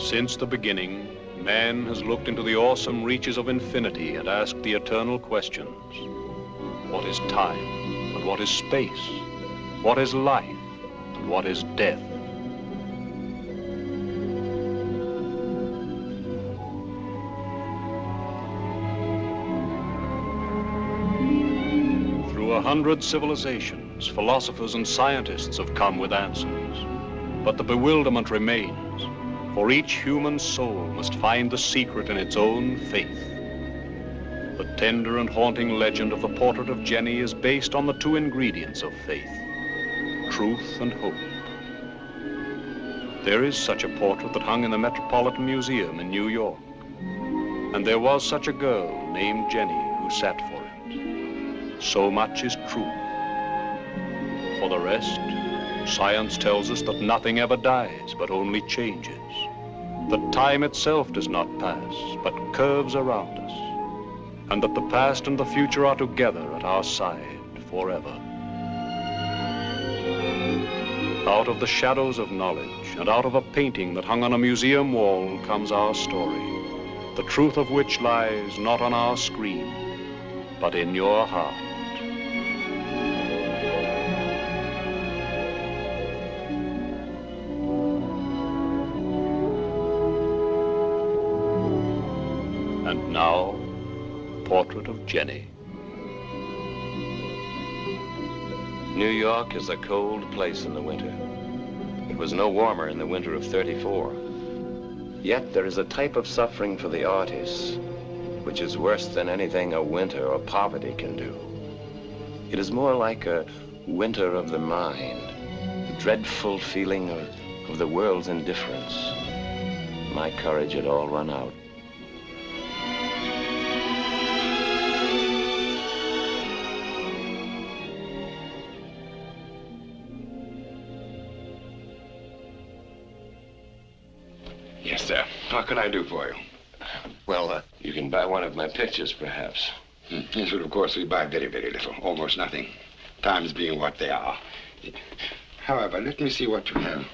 Since the beginning, man has looked into the awesome reaches of infinity and asked the eternal questions. What is time, and what is space? What is life, and what is death? Through 100 civilizations, philosophers and scientists have come with answers. But the bewilderment remains. For each human soul must find the secret in its own faith. The tender and haunting legend of the portrait of Jenny is based on the two ingredients of faith, truth and hope. There is such a portrait that hung in the Metropolitan Museum in New York. And there was such a girl named Jenny who sat for it. So much is truth. For the rest, science tells us that nothing ever dies, but only changes. That time itself does not pass, but curves around us. And that the past and the future are together at our side forever. Out of the shadows of knowledge, and out of a painting that hung on a museum wall, comes our story. The truth of which lies not on our screen, but in your heart. And now, Portrait of Jenny. New York is a cold place in the winter. It was no warmer in the winter of '34. Yet there is a type of suffering for the artist which is worse than anything a winter or poverty can do. It is more like a winter of the mind, the dreadful feeling of the world's indifference. My courage had all run out. Yes, sir. What can I do for you? Well, you can buy one of my pictures, perhaps. Yes, but of course we buy very, very little. Almost nothing. Times being what they are. However, let me see what you have.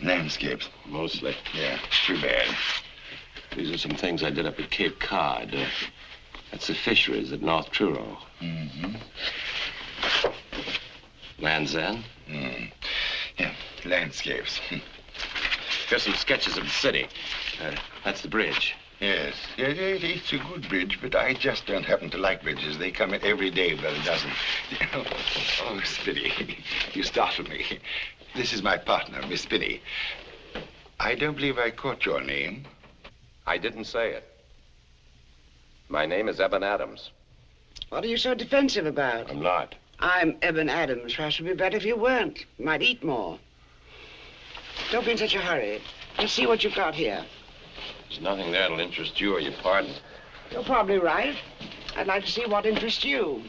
Landscapes. Mostly. Yeah, too bad. These are some things I did up at Cape Cod. That's the fisheries at North Truro. Mm-hmm. Land's End. Yeah, landscapes. Here's some sketches of the city. That's the bridge. Yes, it's a good bridge, but I just don't happen to like bridges. They come in every day by the dozen. Oh, Spinney, you startled me. This is my partner, Miss Spinney. I don't believe I caught your name. I didn't say it. My name is Eben Adams. What are you so defensive about? I'm not. I'm Eben Adams. Perhaps it would be better if you weren't. You might eat more. Don't be in such a hurry. Let's see what you've got here. There's nothing there that'll interest you or your partner. You're probably right. I'd like to see what interests you.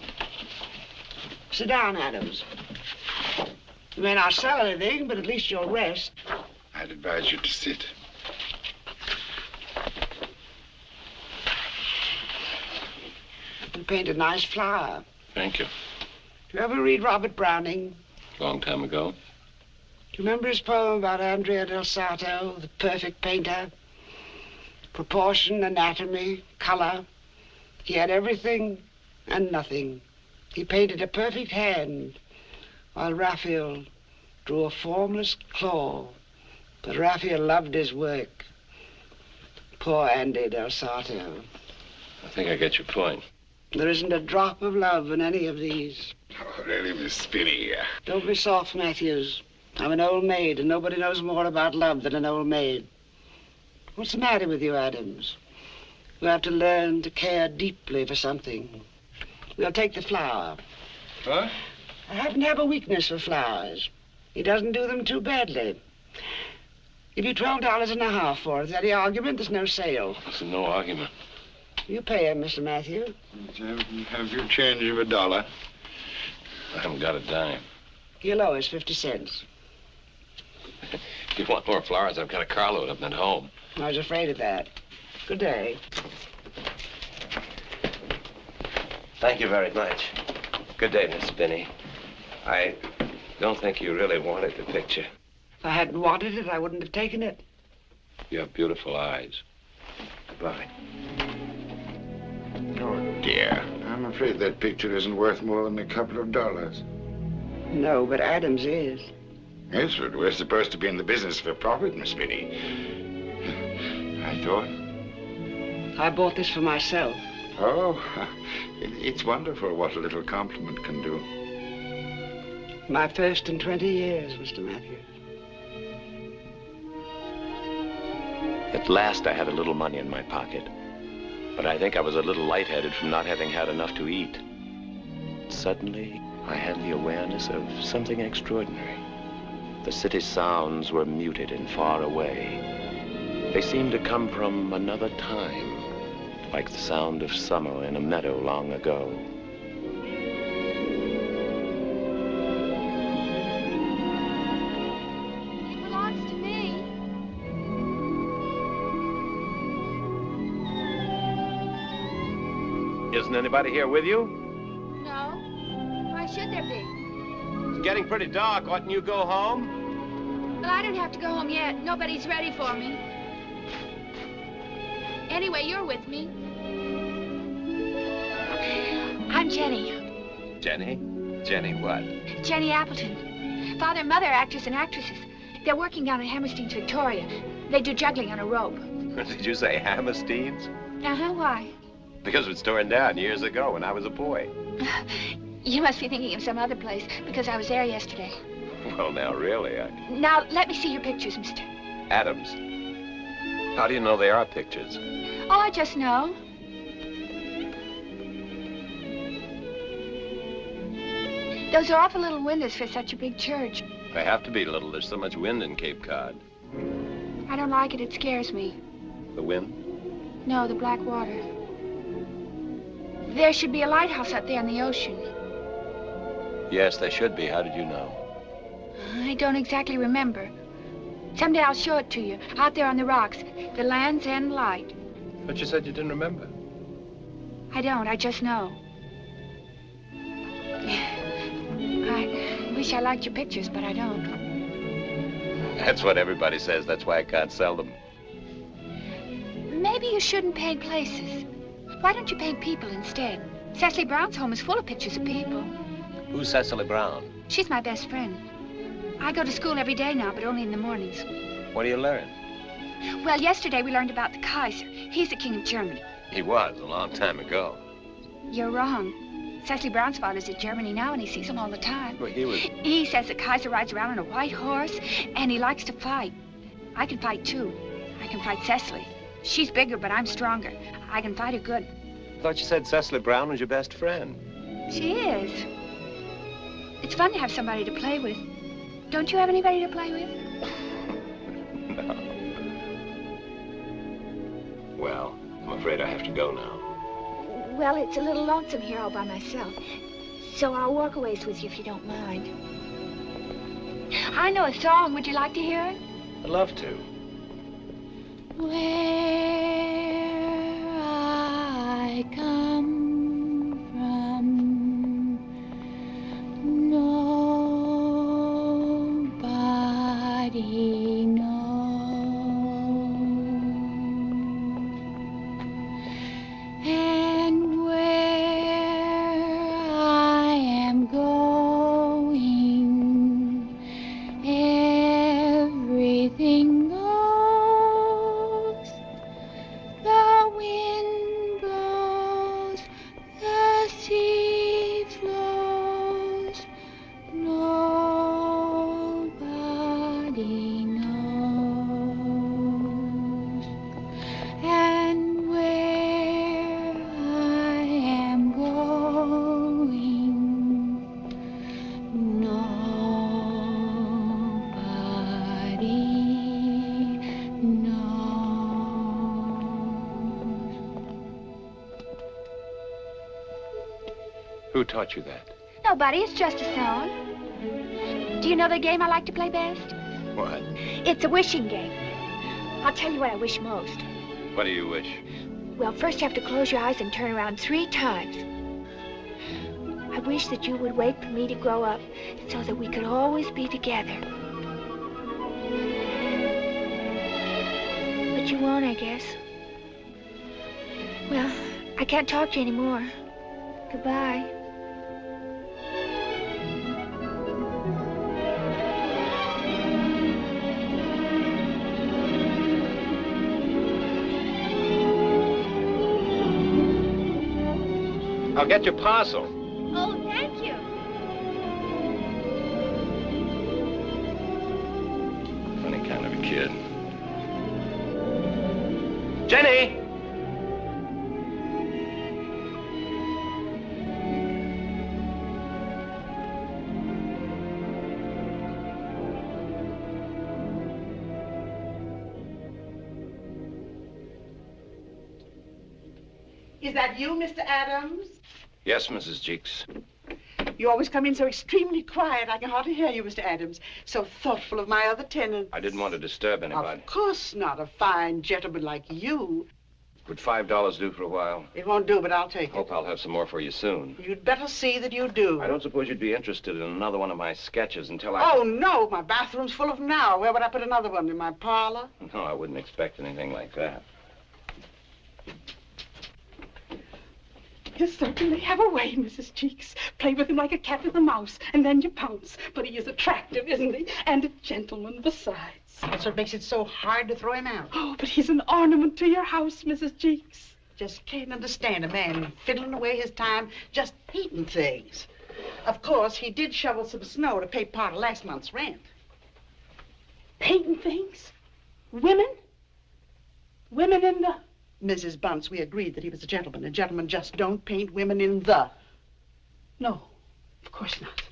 Sit down, Adams. You may not sell anything, but at least you'll rest. I'd advise you to sit. You paint a nice flower. Thank you. Do you ever read Robert Browning? Long time ago. Do you remember his poem about Andrea del Sarto, the perfect painter? Proportion, anatomy, color. He had everything and nothing. He painted a perfect hand, while Raphael drew a formless claw. But Raphael loved his work. Poor Andy del Sarto. I think I get your point. There isn't a drop of love in any of these. Oh, really, Miss Spinney. Don't be soft, Matthews. I'm an old maid, and nobody knows more about love than an old maid. What's the matter with you, Adams? You have to learn to care deeply for something. We'll take the flower. What? I happen to have a weakness for flowers. He doesn't do them too badly. Give you $12.50 for it. Is that the argument? There's no sale. There's no argument. You pay him, Mr. Matthew. Have your change of $1. I haven't got a dime. You'll owe us 50 cents. If you want more flowers, I've got a carload of them at home. I was afraid of that. Good day. Thank you very much. Good day, Miss Spinney. I don't think you really wanted the picture. If I hadn't wanted it, I wouldn't have taken it. You have beautiful eyes. Goodbye. Oh, dear. I'm afraid that picture isn't worth more than a couple of dollars. No, but Adams is. Yes, but we're supposed to be in the business for profit, Miss Spinney. I thought. I bought this for myself. Oh, it's wonderful what a little compliment can do. My first in 20 years, Mr. Matthew. At last, I had a little money in my pocket. But I think I was a little lightheaded from not having had enough to eat. Suddenly, I had the awareness of something extraordinary. The city sounds were muted and far away. They seemed to come from another time, like the sound of summer in a meadow long ago. It belongs to me. Isn't anybody here with you? No. Why should there be? It's getting pretty dark. Oughtn't you go home? Well, I don't have to go home yet. Nobody's ready for me. Anyway, you're with me. I'm Jenny. Jenny? Jenny what? Jenny Appleton. Father and mother are actors and actresses. They're working down at Hammerstein's Victoria. They do juggling on a rope. Did you say Hammerstein's? Uh-huh, why? Because it was torn down years ago when I was a boy. You must be thinking of some other place, because I was there yesterday. Well, now, really, Now, let me see your pictures, mister. Adams. How do you know they are pictures? Oh, I just know. Those are awful little windows for such a big church. They have to be little. There's so much wind in Cape Cod. I don't like it. It scares me. The wind? No, the black water. There should be a lighthouse out there in the ocean. Yes, they should be. How did you know? I don't exactly remember. Someday I'll show it to you, out there on the rocks. The Land's End Light. But you said you didn't remember. I don't. I just know. I wish I liked your pictures, but I don't. That's what everybody says. That's why I can't sell them. Maybe you shouldn't paint places. Why don't you paint people instead? Cecily Brown's home is full of pictures of people. Who's Cecily Brown? She's my best friend. I go to school every day now, but only in the mornings. What do you learn? Well, yesterday we learned about the Kaiser. He's the king of Germany. He was, a long time ago. You're wrong. Cecily Brown's father's in Germany now, and he sees him all the time. Well, he was... He says the Kaiser rides around on a white horse, and he likes to fight. I can fight, too. I can fight Cecily. She's bigger, but I'm stronger. I can fight her good. I thought you said Cecily Brown was your best friend. She is. It's fun to have somebody to play with. Don't you have anybody to play with? No. Well, I'm afraid I have to go now. Well, it's a little lonesome here all by myself. So I'll walk a ways with you if you don't mind. I know a song. Would you like to hear it? I'd love to. Where I come from, nobody knows. And where I am going, everything goes. Who taught you that? Nobody, it's just a song. Do you know the game I like to play best? What? It's a wishing game. I'll tell you what I wish most. What do you wish? Well, first you have to close your eyes and turn around 3 times. I wish that you would wait for me to grow up so that we could always be together. But you won't, I guess. Well, I can't talk to you anymore. Goodbye. I'll get your parcel. Oh, thank you. Funny kind of a kid. Jenny! Is that you, Mr. Adams? Yes, Mrs. Jeeks. You always come in so extremely quiet, I can hardly hear you, Mr. Adams. So thoughtful of my other tenants. I didn't want to disturb anybody. Of course not. A fine gentleman like you. Would $5 do for a while? It won't do, but I'll take it. Hope I'll have some more for you soon. You'd better see that you do. I don't suppose you'd be interested in another one of my sketches until I... Oh, no. My bathroom's full of them now. Where would I put another one? In my parlor? No, I wouldn't expect anything like that. You certainly have a way, Mrs. Cheeks. Play with him like a cat with a mouse, and then you pounce. But he is attractive, isn't he? And a gentleman besides. That's what makes it so hard to throw him out. Oh, but he's an ornament to your house, Mrs. Cheeks. Just can't understand a man fiddling away his time just painting things. Of course, he did shovel some snow to pay part of last month's rent. Painting things? Women? Women in the... Mrs. Bunce, we agreed that he was a gentleman, and gentlemen just don't paint women in the. No, of course not.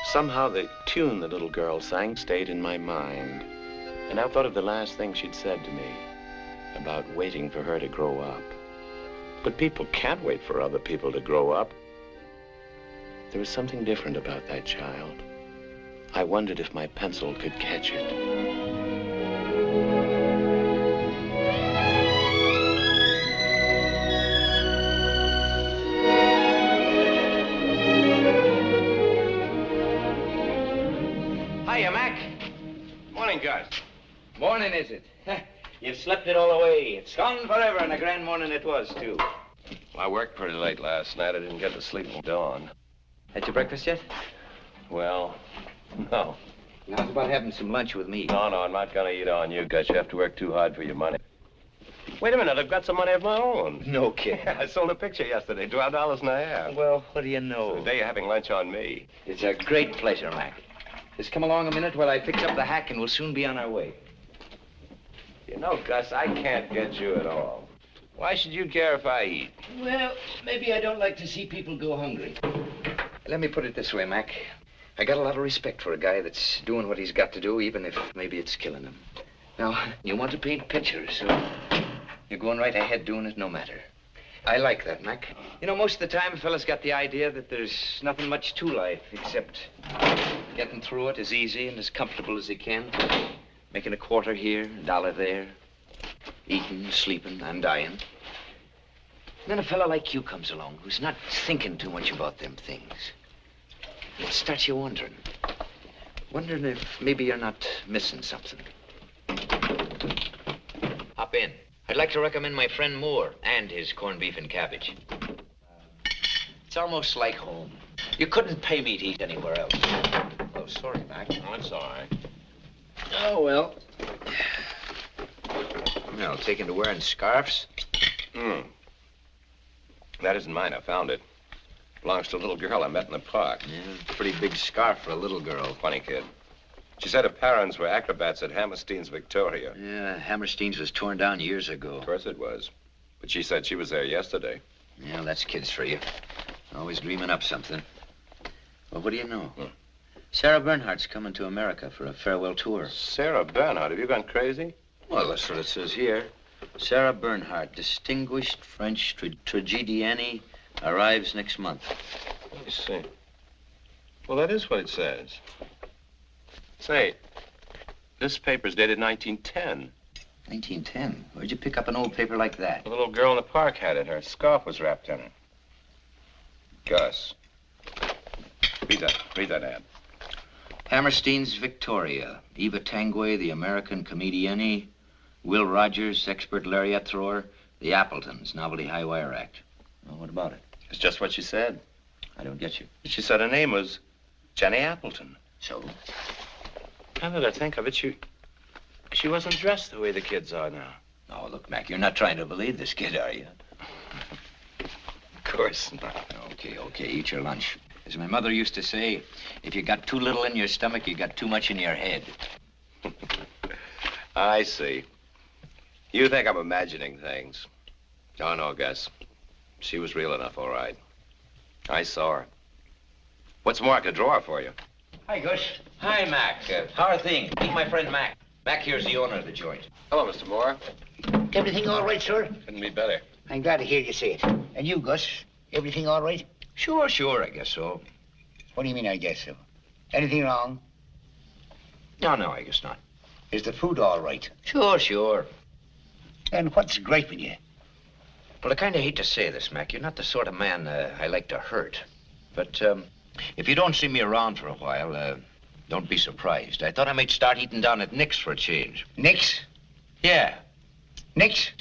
Somehow the tune the little girl sang stayed in my mind. And I thought of the last thing she'd said to me about waiting for her to grow up. But people can't wait for other people to grow up. There was something different about that child. I wondered if my pencil could catch it. Hiya, Mac. Morning, guys. Morning, is it? You've slept it all away. It's gone forever, and a grand morning it was, too. I worked pretty late last night. I didn't get to sleep till dawn. Had your breakfast yet? Well, no. How's about having some lunch with me? No, I'm not gonna eat on you guys. You have to work too hard for your money. Wait a minute, I've got some money of my own. No kidding. Yeah, I sold a picture yesterday, $12.50. Well, what do you know? Today you're having lunch on me. It's a great pleasure, Mac. Just come along a minute while I fix up the hack, and we'll soon be on our way. You know, Gus, I can't get you at all. Why should you care if I eat? Well, maybe I don't like to see people go hungry. Let me put it this way, Mac. I got a lot of respect for a guy that's doing what he's got to do, even if maybe it's killing him. Now, you want to paint pictures, so you're going right ahead doing it no matter. I like that, Mac. You know, most of the time, a fella's got the idea that there's nothing much to life except getting through it as easy and as comfortable as he can. Making a quarter here, $1 there. Eating, sleeping, and dying. And then a fella like you comes along who's not thinking too much about them things. It starts you wondering. Wondering if maybe you're not missing something. Hop in. I'd like to recommend my friend Moore and his corned beef and cabbage. It's almost like home. You couldn't pay me to eat anywhere else. Oh, sorry, Mac. Oh, it's all right. Oh, well. smell? Taken to wearing scarves? That isn't mine. I found it. Belongs to a little girl I met in the park. Yeah, pretty big scarf for a little girl. Funny kid. She said her parents were acrobats at Hammerstein's Victoria. Yeah, Hammerstein's was torn down years ago. Of course it was. But she said she was there yesterday. Yeah, that's kids for you. Always dreaming up something. Well, what do you know? Sarah Bernhardt's coming to America for a farewell tour. Sarah Bernhardt, have you gone crazy? Well, that's what it says here. Sarah Bernhardt, distinguished French tragedienne, arrives next month. Let me see. Well, that is what it says. Say, this paper's dated 1910. 1910? Where'd you pick up an old paper like that? The little girl in the park had it. Her scarf was wrapped in it. Gus. Read that ad. Hammerstein's Victoria. Eva Tanguay, the American comedienne. Will Rogers, expert lariat thrower. The Appletons, novelty high wire act. Well, what about it? It's just what she said. I don't get you. She said her name was Jenny Appleton. So? Now that I think of it, she wasn't dressed the way the kids are now. Oh, look, Mac, you're not trying to believe this kid, are you? Of course not. Okay, eat your lunch. As my mother used to say, if you got too little in your stomach, you got too much in your head. I see. You think I'm imagining things. Oh, no, Gus. She was real enough, all right. I saw her. What's more, I could draw her for you. Hi, Gus. Hi, Mac. How are things? Meet my friend Mac. Mac here's the owner of the joint. Hello, Mr. Moore. Everything all right, sir? Couldn't be better. I'm glad to hear you say it. And you, Gus, everything all right? Sure, I guess so. What do you mean, I guess so? Anything wrong? No, I guess not. Is the food all right? Sure. And what's griping you? Well, I kind of hate to say this, Mac. You're not the sort of man I like to hurt. But if you don't see me around for a while, don't be surprised. I thought I might start eating down at Nick's for a change. Nick's? Yeah. Nick's?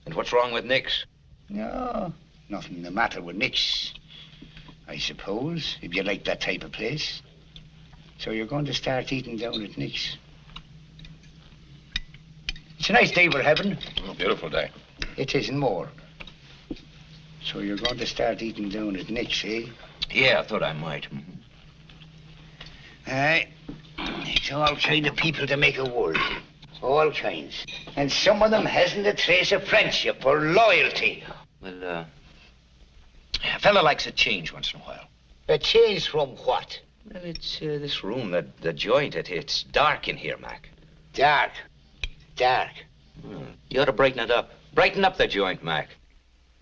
And what's wrong with Nick's? No, nothing the matter with Nick's, I suppose, if you like that type of place. So you're going to start eating down at Nick's. It's a nice day we're having. Oh, beautiful day. It isn't more. So you're going to start eating down at Nick's, eh? Yeah, I thought I might. Aye. It's all kind of people to make a world. All kinds. And some of them hasn't a trace of friendship or loyalty. Well, a fella likes a change once in a while. A change from what? Well, it's this room, the joint. It's dark in here, Mac. Dark. You ought to brighten it up. Brighten up the joint, Mac.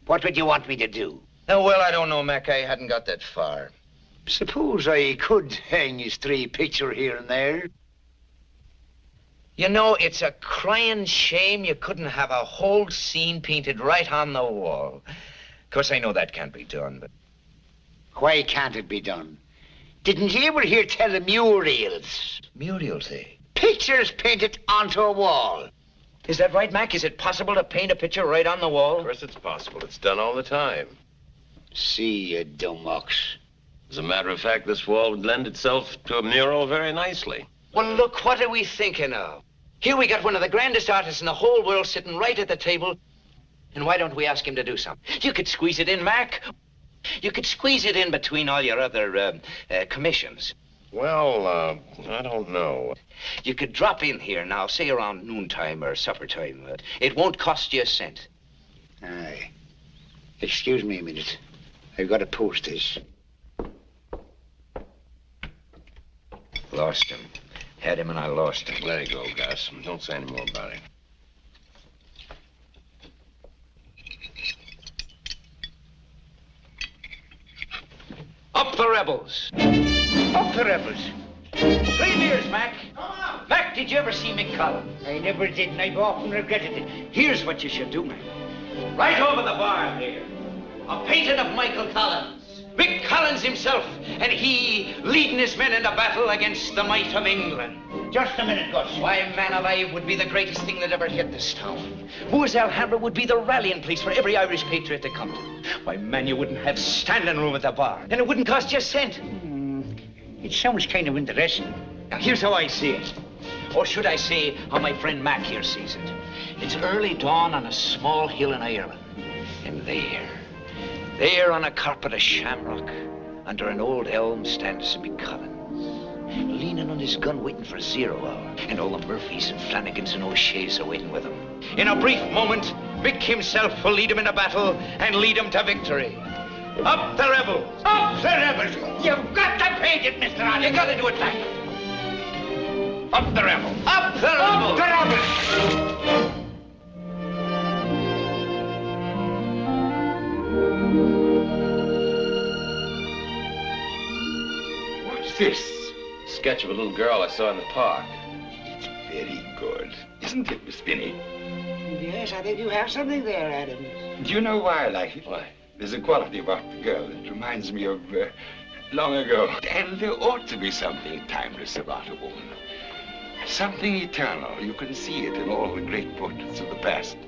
What would you want me to do? Oh, well, I don't know, Mac. I hadn't got that far. Suppose I could hang his stray picture here and there. You know, it's a crying shame you couldn't have a whole scene painted right on the wall. Of course, I know that can't be done, but... Why can't it be done? Didn't you ever hear tell of murals? Muriels, eh? Pictures painted onto a wall. Is that right, Mac? Is it possible to paint a picture right on the wall? Of course it's possible. It's done all the time. See, you dumb ox. As a matter of fact, this wall would lend itself to a mural very nicely. Well, look, what are we thinking of? Here we got one of the grandest artists in the whole world sitting right at the table. And why don't we ask him to do something? You could squeeze it in, Mac. You could squeeze it in between all your other commissions. Well, I don't know. You could drop in here now, say around noontime or supper time. It won't cost you a cent. Aye. Excuse me a minute. I've got to post this. Lost him. Had him and I lost him. Let it go, Gus. Don't say any more about it. Up the rebels. Up the rebels. 3 beers, Mac. Mac, did you ever see Mick Collins? I never did, and I've often regretted it. Here's what you should do, Mac. Right over the bar there. A painting of Michael Collins. Mick Collins himself, and he leading his men into battle against the might of England. Just a minute, Gus. Why, man alive, would be the greatest thing that ever hit this town. Moore's Alhambra would be the rallying place for every Irish patriot to come to. Why, man, you wouldn't have standing room at the bar, and it wouldn't cost you a cent. It sounds kind of interesting. Now, here's how I see it. Or should I say how my friend Mac here sees it? It's early dawn on a small hill in Ireland. And there on a carpet of shamrock, under an old elm stands Mick Collins, leaning on his gun waiting for 0 hour, and all the Murphys and Flanagans and O'Sheas are waiting with him. In a brief moment, Mick himself will lead him in a battle and lead him to victory. Up the rebels! Up the rebels! You've got to paint it, Mr. Allen. You got to do it back. Up the rebels! Up the rebels! Up the rebels! What's this? Sketch of a little girl I saw in the park. It's very good. Isn't it, Miss Binney? Yes, I think you have something there, Adams. Do you know why I like it? Why? There's a quality about the girl that reminds me of long ago. And there ought to be something timeless about a woman. Something eternal. You can see it in all the great portraits of the past.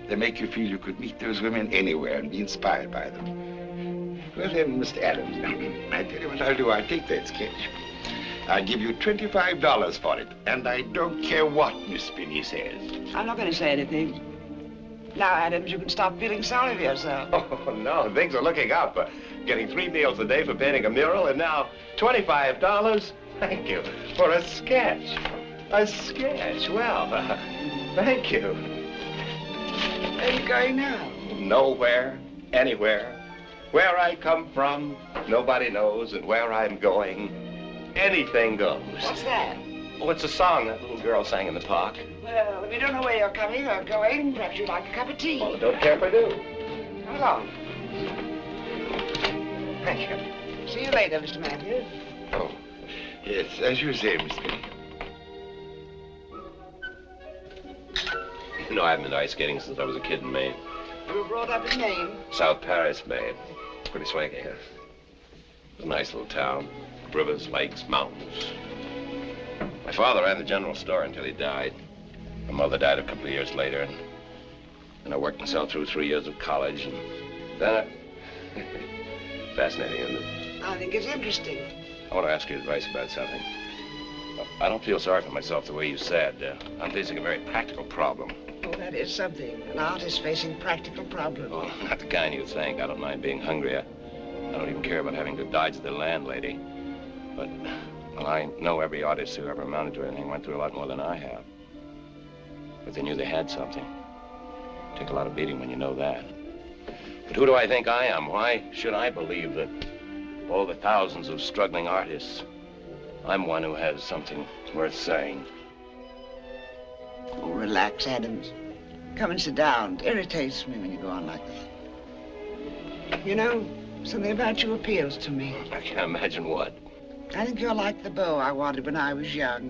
They make you feel you could meet those women anywhere and be inspired by them. Well then, Mr. Adams, I tell you what I'll do. I'll take that sketch. I'll give you $25 for it. And I don't care what Miss Binney says. I'm not going to say anything. Now, Adams, you can stop feeling sorry for yourself. Oh, no, things are looking up. Getting 3 meals a day for painting a mural, and now $25? Thank you. For a sketch. A sketch. Well, thank you. Where are you going now? Nowhere, anywhere. Where I come from, nobody knows, and where I'm going, anything goes. What's that? Oh, it's a song that little girl sang in the park. Well, if you don't know where you're coming or going, perhaps you'd like a cup of tea. Well, I don't care if I do. Come along. Thank you. See you later, Mr. Matthews. Oh, yes, as you say, Miss Binney. You know, I've been ice skating since I was a kid in Maine. You were brought up in Maine. South Paris, Maine. Pretty swanky, huh? It's a nice little town. Rivers, lakes, mountains. My father ran the general store until he died. My mother died a couple of years later, and I worked myself through 3 years of college, and then Fascinating, isn't it? I think it's interesting. I want to ask your advice about something. I don't feel sorry for myself the way you said. I'm facing a very practical problem. Oh, that is something. An artist facing practical problems. Oh, not the kind you think. I don't mind being hungry. I don't even care about having to dodge the landlady. But, well, I know every artist who ever amounted to anything went through a lot more than I have. But they knew they had something. Take a lot of beating when you know that. But who do I think I am? Why should I believe that all the thousands of struggling artists, I'm one who has something worth saying? Oh, relax, Adams. Come and sit down. It irritates me when you go on like that. You know, something about you appeals to me. I can't imagine what. I think you're like the beau I wanted when I was young.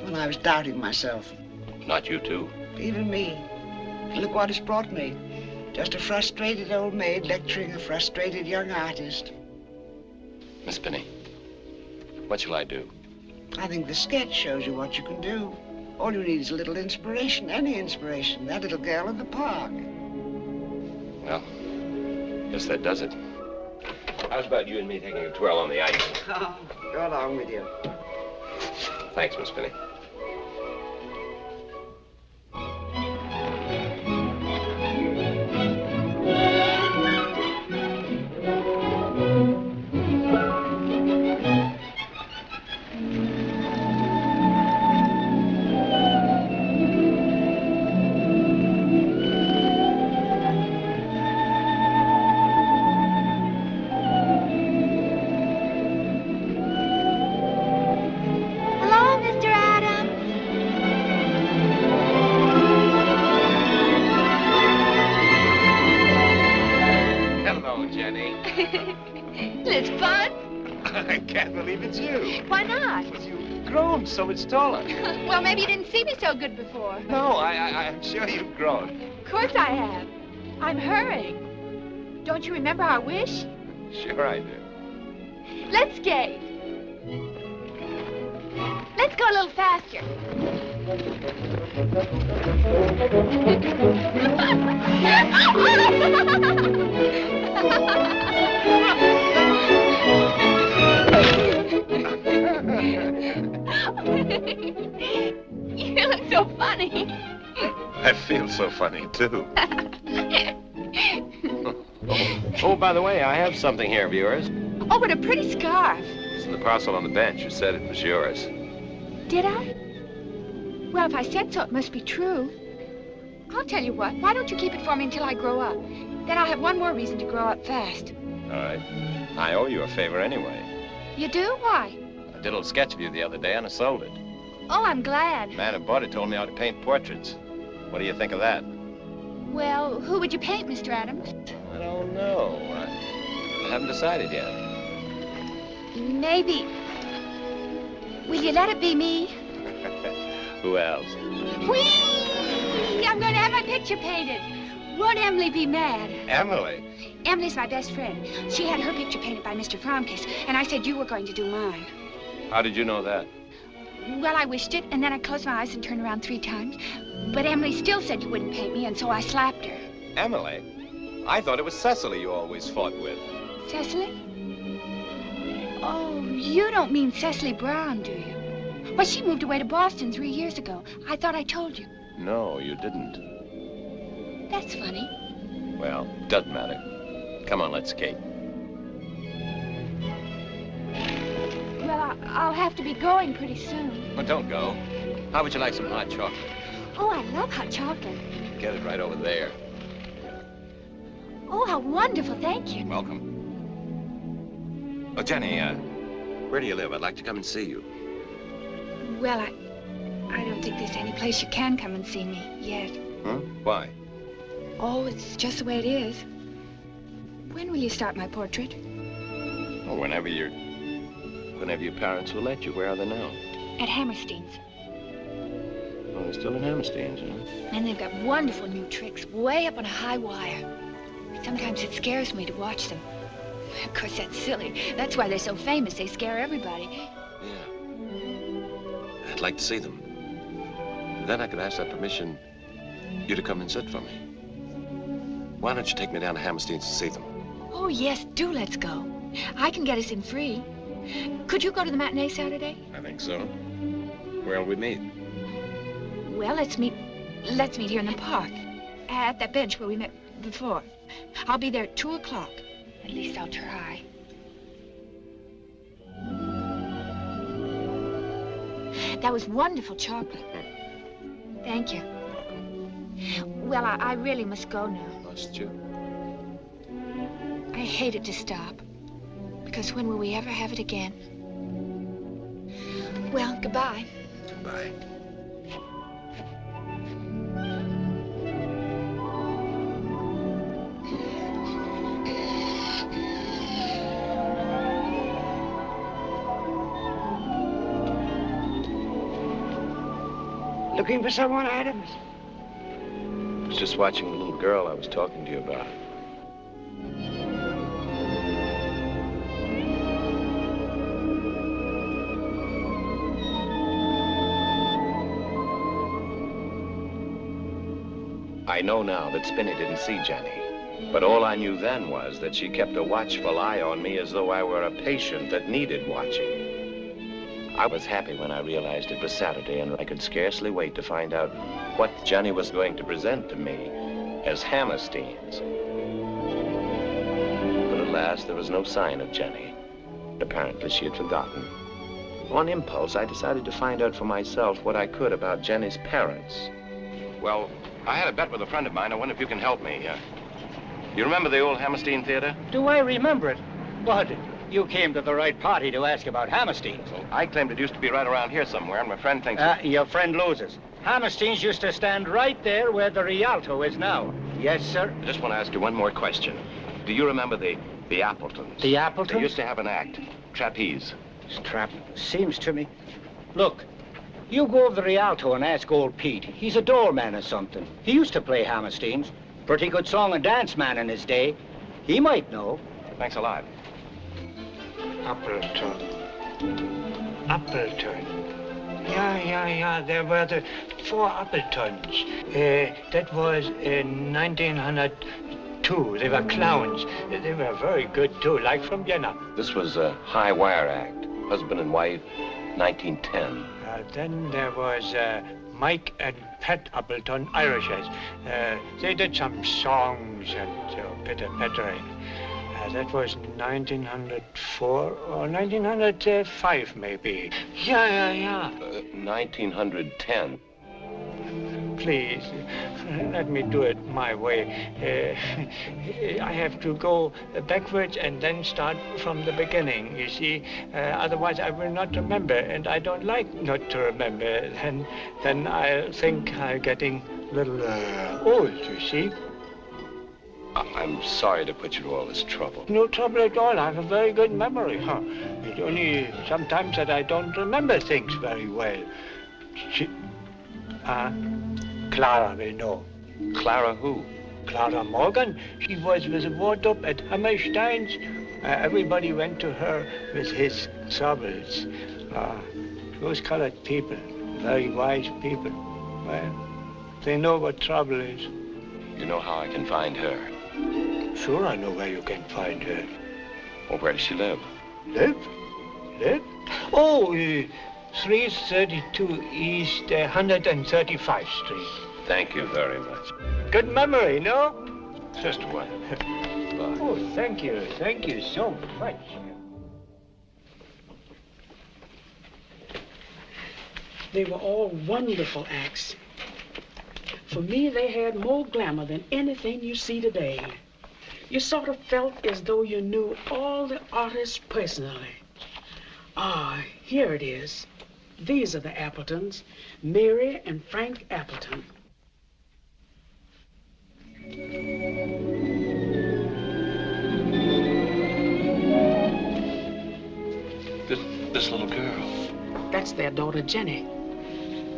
When I was doubting myself. Not you, too. Even me. Look what it's brought me. Just a frustrated old maid lecturing a frustrated young artist. Miss Binney, what shall I do? I think the sketch shows you what you can do. All you need is a little inspiration, any inspiration. That little girl in the park. Well, guess that does it. How's about you and me taking a twirl on the ice? Oh, go along with you. Thanks, Miss Binney. It's fun. I can't believe it's you. Why not? You've grown so much taller. Well, maybe you didn't see me so good before. No, I'm sure you've grown. Of course I have. I'm hurrying. Don't you remember our wish? Sure I do. Let's skate. Let's go a little faster. You look so funny. I feel so funny, too. Oh, by the way, I have something here of yours. Oh, what a pretty scarf. It's in the parcel on the bench. You said it was yours. Did I? Well, if I said so, it must be true. I'll tell you what. Why don't you keep it for me until I grow up? Then I'll have one more reason to grow up fast. All right. I owe you a favor anyway. You do? Why? I did a little sketch of you the other day and I sold it. Oh, I'm glad. The man who bought it told me how to paint portraits. What do you think of that? Well, who would you paint, Mr. Adams? I don't know. I haven't decided yet. Maybe. Will you let it be me? Who else? Whee! I'm going to have my picture painted. Won't Emily be mad? Emily? Emily's my best friend. She had her picture painted by Mr. Fromkis, and I said you were going to do mine. How did you know that? Well, I wished it, and then I closed my eyes and turned around 3 times. But Emily still said you wouldn't paint me, and so I slapped her. Emily? I thought it was Cecily you always fought with. Cecily? Oh, you don't mean Cecily Brown, do you? Well, she moved away to Boston 3 years ago. I thought I told you. No, you didn't. That's funny. Well, doesn't matter. Come on, let's skate. Well, I'll have to be going pretty soon. Well, don't go. How would you like some hot chocolate? Oh, I love hot chocolate. Get it right over there. Oh, how wonderful. Thank you. Welcome. Oh, Jenny, where do you live? I'd like to come and see you. Well, I don't think there's any place you can come and see me yet. Huh? Why? Oh, it's just the way it is. When will you start my portrait? Oh, whenever your parents will let you. Where are they now? At Hammerstein's. Oh, they're still in Hammerstein's, huh? And they've got wonderful new tricks way up on a high wire. Sometimes it scares me to watch them. Of course, that's silly. That's why they're so famous. They scare everybody. Yeah. I'd like to see them. Then I could ask that permission you to come and sit for me. Why don't you take me down to Hammerstein's to see them? Oh, yes, do let's go. I can get us in free. Could you go to the matinee Saturday? I think so. Where'll we meet? Well, let's meet here in the park. At that bench where we met before. I'll be there at 2 o'clock. At least I'll try. That was wonderful chocolate. Thank you. Well, I really must go now. Must you? I hate it to stop. Because when will we ever have it again? Well, goodbye. Goodbye. Looking for someone, Adams? I was just watching the little girl I was talking to you about. I know now that Spinney didn't see Jenny, but all I knew then was that she kept a watchful eye on me as though I were a patient that needed watching. I was happy when I realized it was Saturday, and I could scarcely wait to find out what Jenny was going to present to me as Hammerstein's. But at last, there was no sign of Jenny. Apparently, she had forgotten. On impulse, I decided to find out for myself what I could about Jenny's parents. Well, I had a bet with a friend of mine. I wonder if you can help me. You remember the old Hammerstein Theater? Do I remember it? What? You came to the right party to ask about Hammerstein's. Well, I claimed it used to be right around here somewhere, and my friend thinks... Your friend loses. Hammerstein's used to stand right there where the Rialto is now. Yes, sir? I just want to ask you one more question. Do you remember the Appletons? The Appletons? They used to have an act, trapeze. Seems to me. Look, you go over the Rialto and ask old Pete. He's a doorman or something. He used to play Hammerstein's. Pretty good song and dance man in his day. He might know. Thanks a lot. Appleton. Yeah. There were the 4 Appletons. That was in 1902. They were clowns. They were very good, too, like from Vienna. This was a high wire act. Husband and wife, 1910. Then there was Mike and Pat Appleton, Irishes. They did some songs and Peter Petering. That was 1904 or 1905, maybe. Yeah. 1910. Please, let me do it my way. I have to go backwards and then start from the beginning, you see. Otherwise, I will not remember, and I don't like not to remember. And then I'll think I'm getting a little old, you see. I'm sorry to put you to all this trouble. No trouble at all. I have a very good memory. It's only sometimes that I don't remember things very well. Clara will know. Clara who? Clara Morgan. She was with the wardrobe at Hammerstein's. Everybody went to her with his troubles. Those colored people, very wise people. Well, they know what trouble is. You know how I can find her? Sure, I know where you can find her. Well, where does she live? Live? Oh, 332 East 135th Street. Thank you very much. Good memory, no? Just one. Bye. Oh, thank you so much. They were all wonderful acts. For me, they had more glamour than anything you see today. You sort of felt as though you knew all the artists personally. Here it is. These are the Appletons, Mary and Frank Appleton. This little girl. That's their daughter, Jenny.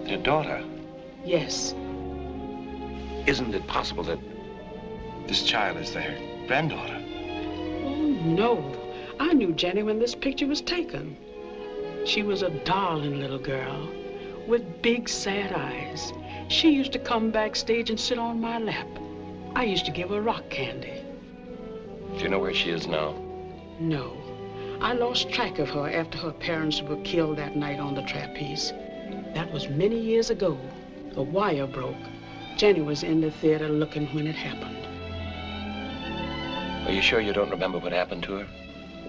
Their daughter? Yes. Isn't it possible that this child is their granddaughter? Oh, no. I knew Jenny when this picture was taken. She was a darling little girl with big, sad eyes. She used to come backstage and sit on my lap. I used to give her rock candy. Do you know where she is now? No. I lost track of her after her parents were killed that night on the trapeze. That was many years ago. The wire broke. Jenny was in the theater looking when it happened. Are you sure you don't remember what happened to her?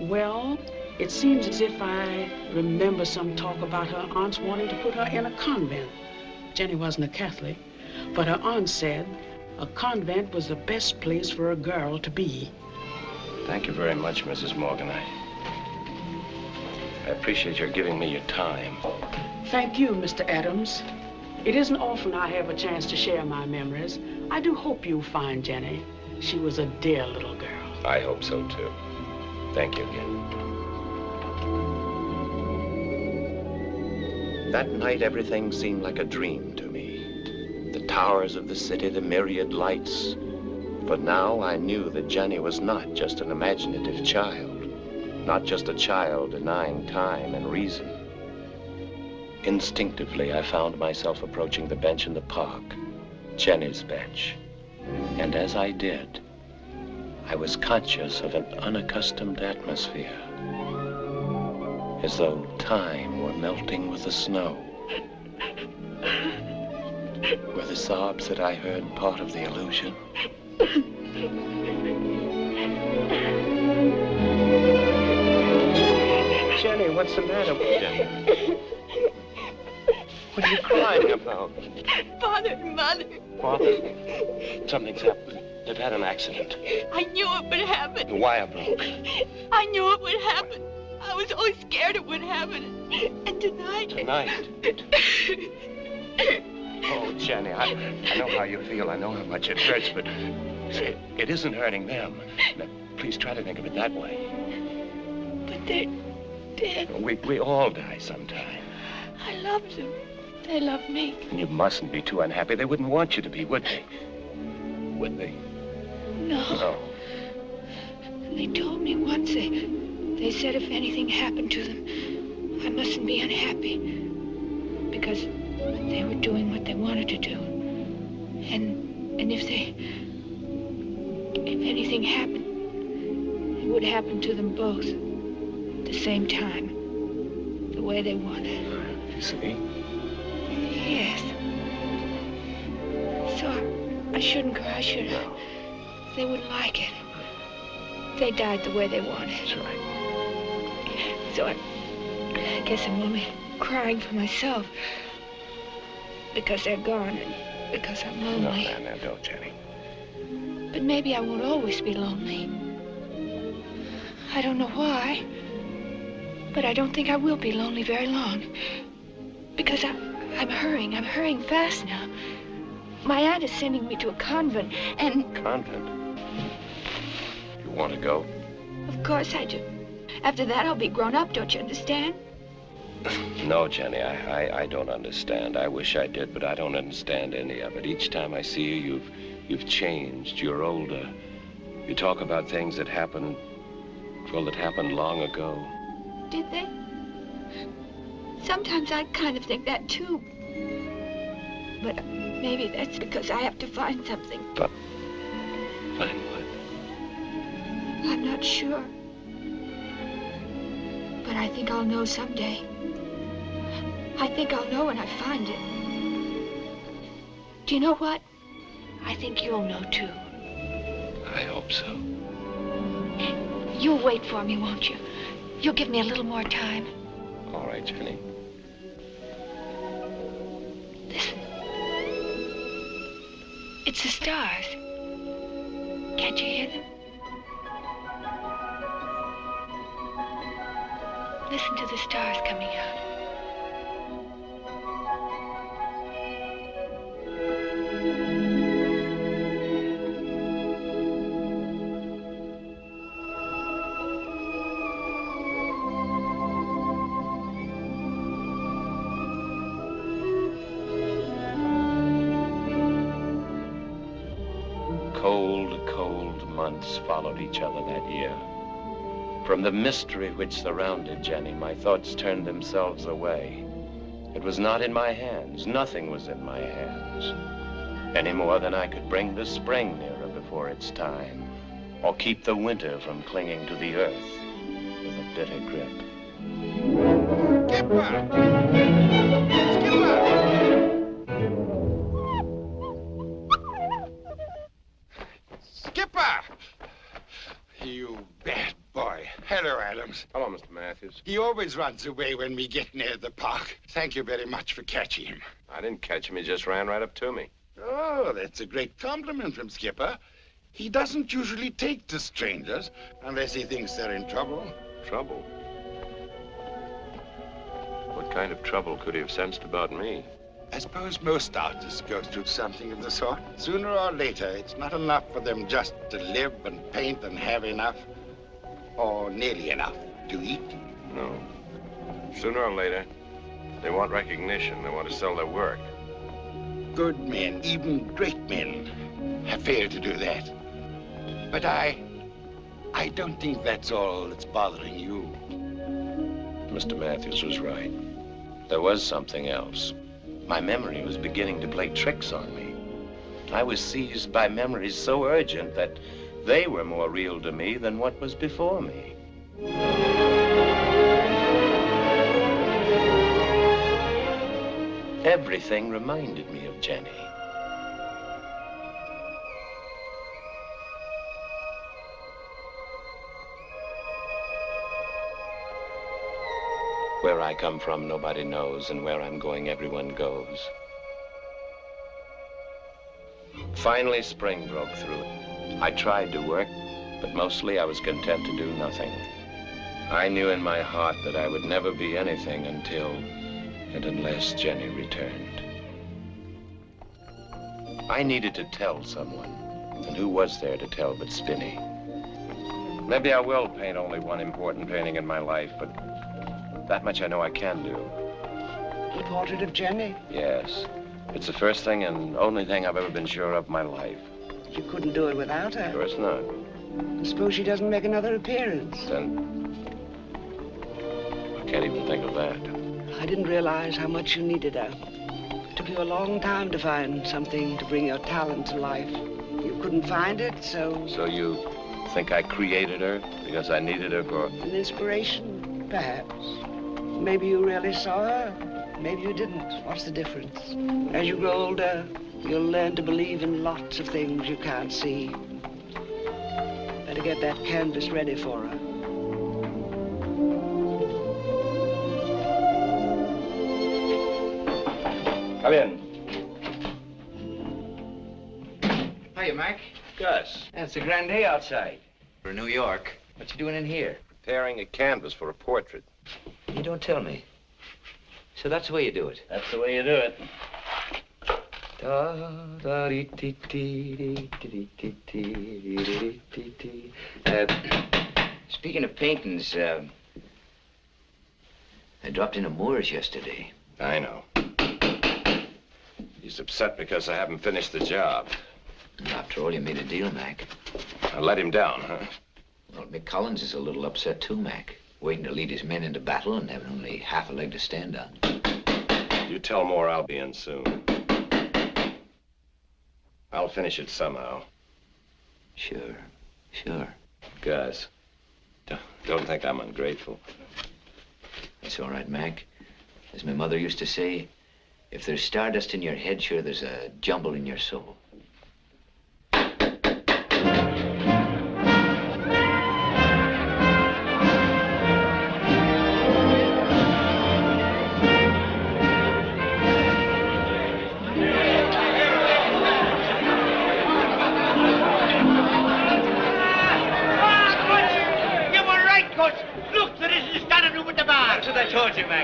Well, it seems as if I remember some talk about her aunts wanting to put her in a convent. Jenny wasn't a Catholic, but her aunt said a convent was the best place for a girl to be. Thank you very much, Mrs. Morgan. I appreciate your giving me your time. Thank you, Mr. Adams. It isn't often I have a chance to share my memories. I do hope you find Jenny. She was a dear little girl. I hope so, too. Thank you again. That night, everything seemed like a dream to me. The towers of the city, the myriad lights. But now I knew that Jenny was not just an imaginative child. Not just a child denying time and reason. Instinctively, I found myself approaching the bench in the park, Jenny's bench. And as I did, I was conscious of an unaccustomed atmosphere, as though time were melting with the snow. Were the sobs that I heard part of the illusion? Jenny, what's the matter with you? What are you crying about? Father and Mother. Father, something's happened. They've had an accident. I knew it would happen. The wire broke. I knew it would happen. I was always scared it would happen. And tonight... Tonight? Oh, Jenny, I know how you feel. I know how much it hurts, but it isn't hurting them. Now, please try to think of it that way. But they're dead. We all die sometime. I loved them. They love me. You mustn't be too unhappy. They wouldn't want you to be, would they? Would they? No. No. They told me once, they said if anything happened to them, I mustn't be unhappy. Because they were doing what they wanted to do. And if anything happened, it would happen to them both at the same time, the way they wanted. You see? I shouldn't cry, should I? They wouldn't like it. They died the way they wanted. That's right. So I guess I'm only crying for myself. Because they're gone and because I'm lonely. No, don't, Jenny. But maybe I won't always be lonely. I don't know why. But I don't think I will be lonely very long. Because I'm hurrying fast now. My aunt is sending me to a convent, and... Convent? You want to go? Of course I do. After that, I'll be grown up, don't you understand? No, Jenny, I don't understand. I wish I did, but I don't understand any of it. Each time I see you, you've changed. You're older. You talk about things that happened, well, that happened long ago. Did they? Sometimes I kind of think that, too. But maybe that's because I have to find something. But find what? I'm not sure. But I think I'll know someday. I think I'll know when I find it. Do you know what? I think you'll know, too. I hope so. You'll wait for me, won't you? You'll give me a little more time. All right, Jenny. Listen. It's the stars. Can't you hear them? Listen to the stars coming out. Cold months followed each other that year. From the mystery which surrounded Jenny, my thoughts turned themselves away. It was not in my hands. Nothing was in my hands. Any more than I could bring the spring nearer before its time, or keep the winter from clinging to the earth with a bitter grip. Skipper! Skipper! You bad boy. Hello, Adams. Hello, Mr. Matthews. He always runs away when we get near the park. Thank you very much for catching him. I didn't catch him. He just ran right up to me. Oh, that's a great compliment from Skipper. He doesn't usually take to strangers unless he thinks they're in trouble. Trouble? What kind of trouble could he have sensed about me? I suppose most artists go through something of the sort. Sooner or later, it's not enough for them just to live and paint and have enough, or nearly enough, to eat. No. Sooner or later, they want recognition. They want to sell their work. Good men, even great men, have failed to do that. But I don't think that's all that's bothering you. Mr. Matthews was right. There was something else. My memory was beginning to play tricks on me. I was seized by memories so urgent that they were more real to me than what was before me. Everything reminded me of Jenny. Where I come from, nobody knows, and where I'm going, everyone goes. Finally, spring broke through. I tried to work, but mostly I was content to do nothing. I knew in my heart that I would never be anything until and unless Jenny returned. I needed to tell someone, and who was there to tell but Spinny? Maybe I will paint only one important painting in my life, but that much I know I can do. The portrait of Jenny? Yes. It's the first thing and only thing I've ever been sure of in my life. You couldn't do it without her. Of course not. Suppose she doesn't make another appearance. Then I can't even think of that. I didn't realize how much you needed her. It took you a long time to find something to bring your talent to life. You couldn't find it, so... So you think I created her because I needed her for... An inspiration, perhaps. Maybe you really saw her. Maybe you didn't. What's the difference? As you grow older, you'll learn to believe in lots of things you can't see. Better get that canvas ready for her. Come in. Hiya, Mac. Gus. It's a grand day outside. For New York. What you doing in here? Preparing a canvas for a portrait. You don't tell me. So that's the way you do it? That's the way you do it. Speaking of paintings, I dropped in at Moore's yesterday. I know. He's upset because I haven't finished the job. After all, you made a deal, Mac. I let him down, huh? Well, Mick Collins is a little upset too, Mac. Waiting to lead his men into battle and having only half a leg to stand on. You tell Moore I'll be in soon. I'll finish it somehow. Sure, sure. Gus, don't think I'm ungrateful. That's all right, Mac. As my mother used to say, if there's stardust in your head, sure, there's a jumble in your soul.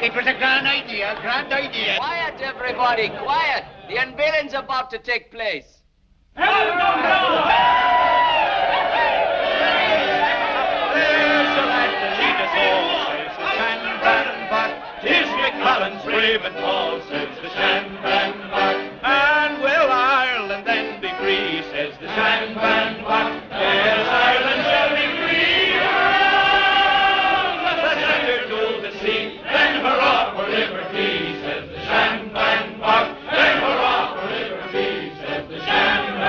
It was a grand idea, grand idea. Quiet, everybody, quiet. The unveiling's about to take place. There's a lad to lead us all, says the Shan-Ban-Bach. 'Tis Mick Collins, brave and tall, says the Shan-Ban-Bach. And will Ireland then be free, says the Shan-Ban-Bach. Yes, Ireland shall be free. Let the standard go to sea. Then hurrah for liberty, says the Shan-Ban-Bach. Then hurrah for liberty, says the Shan-Ban-Bach.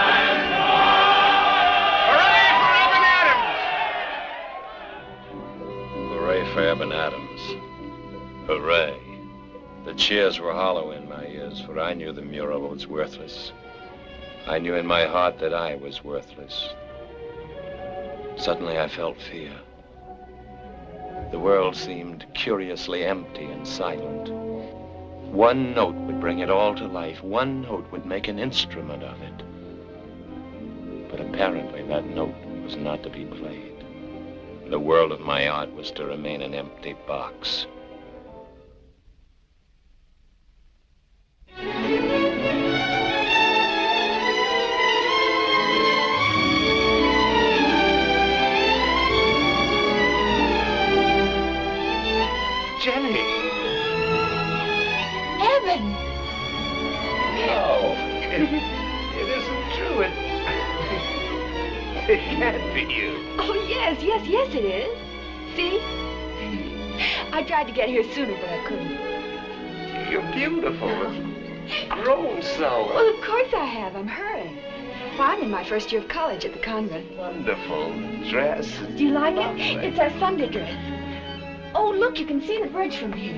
Hooray for Eben Adams. Hooray. The cheers were hollow in my ears, for I knew the mural was worthless. I knew in my heart that I was worthless. Suddenly I felt fear. The world seemed curiously empty and silent. One note would bring it all to life. One note would make an instrument of it. But apparently that note was not to be played. The world of my art was to remain an empty box. Jenny! Evan! No, it isn't true. It can't be you. Oh, yes, it is. See? I tried to get here sooner, but I couldn't. You're beautiful. Grown so. Well, of course I have. I'm hurrying. Well, I'm in my first year of college at the convent. Wonderful dress. Do you like it? It's our Sunday dress. Oh, look, you can see the bridge from here.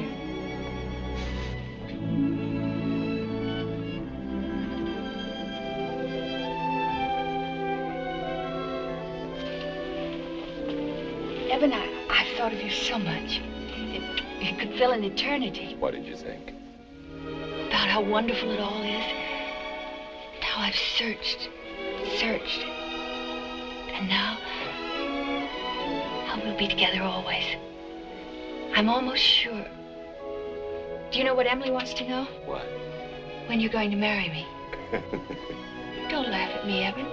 Evan, I've thought of you so much. It could fill an eternity. What did you think? About how wonderful it all is. And how I've searched. And now, how we'll be together always. I'm almost sure. Do you know what Emily wants to know? What? When you're going to marry me. Don't laugh at me, Evan.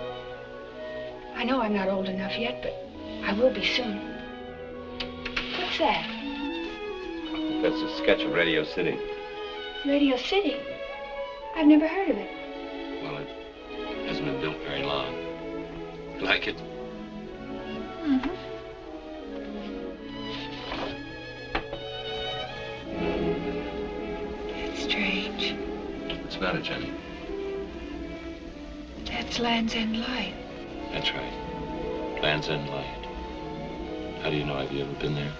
I know I'm not old enough yet, but I will be soon. What's that? That's a sketch of Radio City. Radio City? I've never heard of it. Well, it hasn't been built very long. Like it? Mm-hmm. It's strange. What's the matter, Jenny? That's Land's End Light. That's right. Land's End Light. How do you know? Have you ever been there?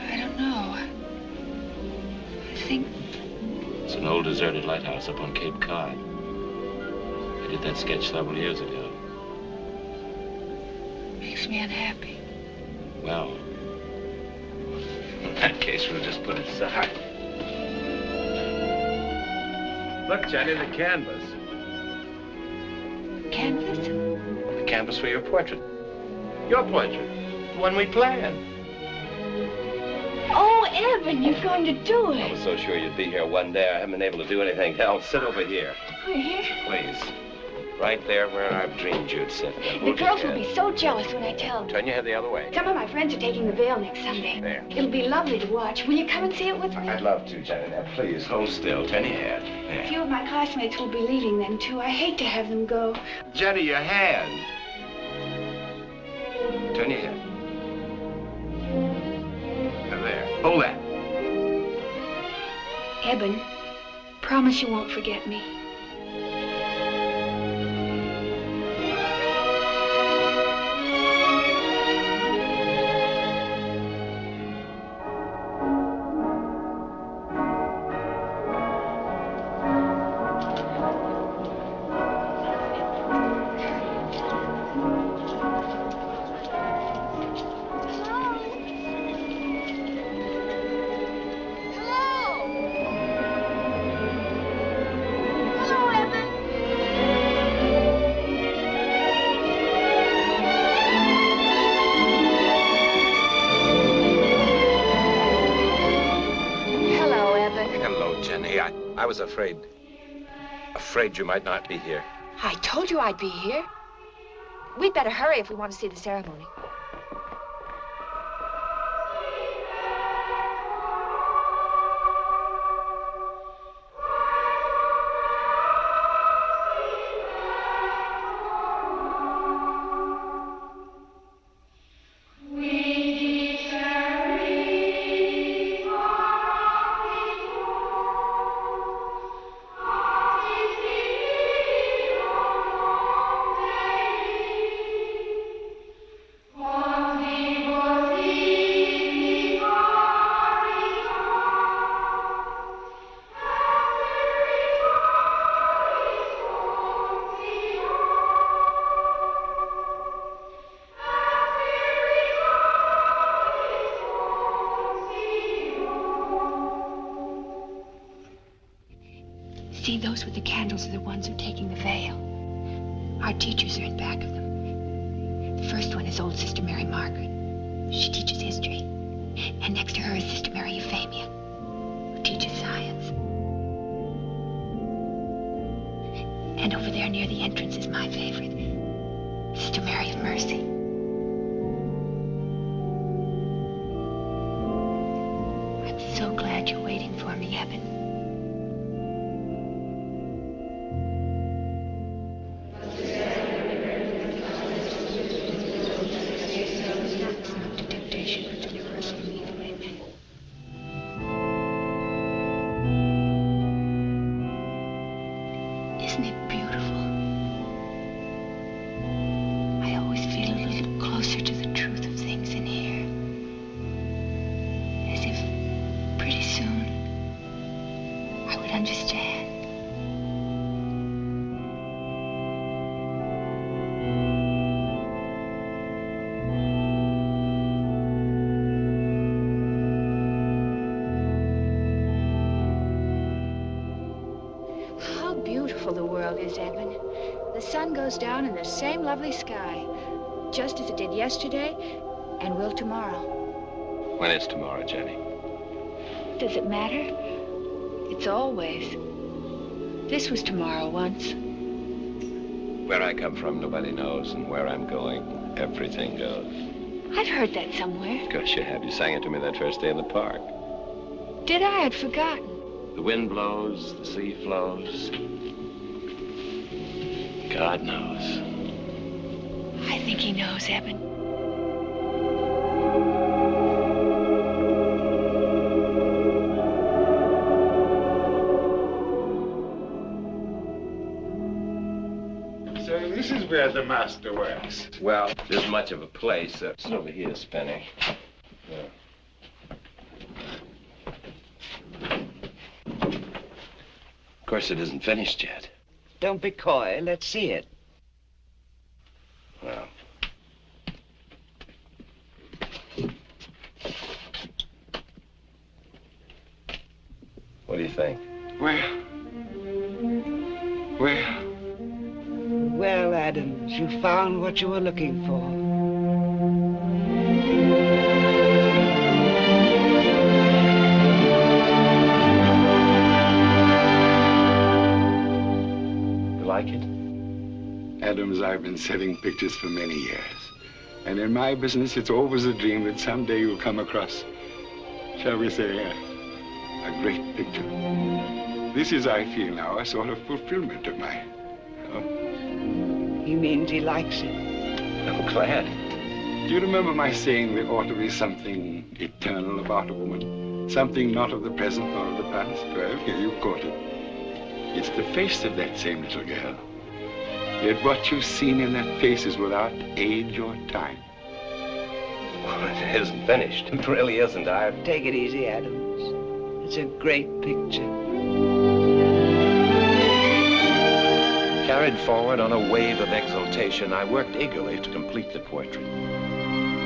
I don't know. I think... It's an an old deserted lighthouse up on Cape Cod. I did that sketch several years ago. Makes me unhappy. Well, in that case, we'll just put it aside. Look, Jenny, the canvas. Canvas? The canvas for your portrait. Your portrait. The one we planned. Oh, Evan, you're going to do I it. was so sure you'd be here one day. I haven't been able to do anything else. Sit over here, We're here. please. Right there where I've dreamed you'd sit. Now, The hold your girls will head. be so jealous when I tell them. Turn your head the other way. Some of my friends are taking the veil next Sunday. There. It'll be lovely to watch. Will you come and see it with me? I'd love to, Jenny. Now, please, hold still. Turn your head. A There. few of my classmates will be leaving then, too. I hate to have them go. Jenny, your hand. Turn your head. Now, there. Hold that. Eben, promise you won't forget me. I was afraid you might not be here. I told you I'd be here. We'd better hurry if we want to see the ceremony. See, those with the candles are the ones who are taking the veil. Our teachers are in back of them. The first one is old Sister Mary Margaret. She teaches history. And next to her is Sister Mary Euphemia, who teaches science. And over there near the entrance is my favorite, Sister Mary of Mercy. I'm so glad you're waiting for me, Eben. Isn't it beautiful? I always feel a little closer to the truth of things in here. As if pretty soon I would understand. The world is, Edmund. The sun goes down in the same lovely sky, just as it did yesterday and will tomorrow. When is tomorrow, Jenny? Does it matter? It's always. This was tomorrow once. Where I come from, nobody knows, and where I'm going, everything goes. I've heard that somewhere. Of course you have. You sang it to me that first day in the park. Did I? I'd forgotten. The wind blows, the sea flows. God knows. I think he knows, Eben. So this is where the master works. Well, there's much of a place. It's over here, Spenny. Yeah. Of course, it isn't finished yet. Don't be coy. Let's see it. Well. What do you think? Well, Adams, you found what you were looking for. You like it? Adams, I've been selling pictures for many years. And in my business, it's always a dream that someday you'll come across, shall we say, a great picture. This is, I feel now, a sort of fulfillment of mine. He means he likes it. I'm glad. Do you remember my saying there ought to be something eternal about a woman? Something not of the present nor of the past? Well, here you caught it. It's the face of that same little girl. Yet what you've seen in that face is without age or time. Well, it isn't finished. It really isn't. Take it easy, Adams. It's a great picture. Carried forward on a wave of exultation, I worked eagerly to complete the portrait.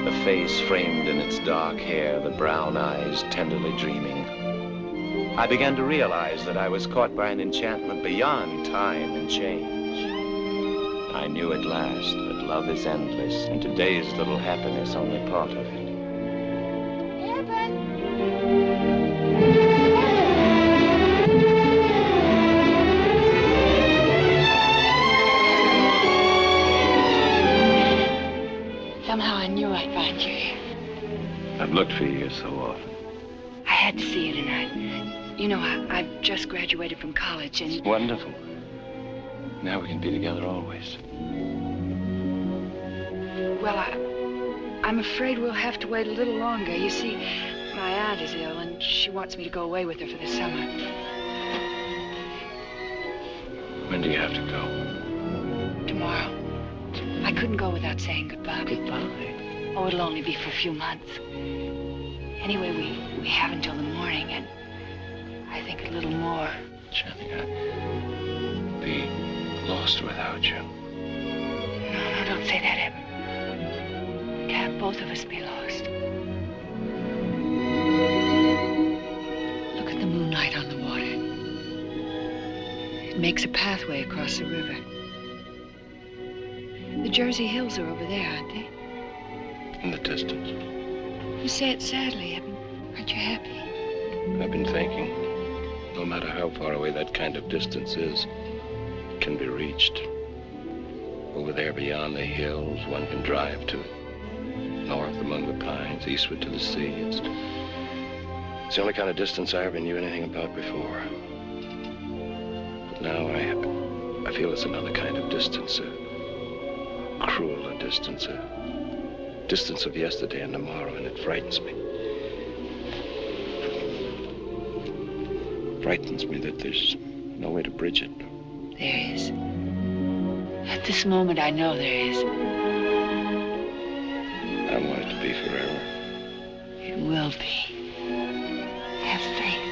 The face framed in its dark hair, the brown eyes tenderly dreaming. I began to realize that I was caught by an enchantment beyond time and change. I knew at last that love is endless, and today's little happiness only part of it. Somehow I knew I'd find you here. I've looked for you so often. I had to see you tonight. You know, I've just graduated from college and... Wonderful. Now we can be together always. Well, I'm afraid we'll have to wait a little longer. You see, my aunt is ill and she wants me to go away with her for the summer. When do you have to go? Tomorrow. I couldn't go without saying goodbye. Goodbye? Oh, it'll only be for a few months. Anyway, we have until the morning, and I think a little more. Jenny, I'd be lost without you. No, don't say that, Evan. Can't both of us be lost. Look at the moonlight on the water. It makes a pathway across the river. The Jersey Hills are over there, aren't they? In the distance. You say it sadly, Evan. Aren't you happy? I've been thinking, no matter how far away that kind of distance is, it can be reached. Over there beyond the hills, one can drive to it. North among the pines, eastward to the sea. It's the only kind of distance I ever knew anything about before. But now I feel it's another kind of distance, a crueler distance, a distance of yesterday and tomorrow, and it frightens me. Frightens me that there's no way to bridge it. There is. At this moment, I know there is. I want it to be forever. It will be. Have faith.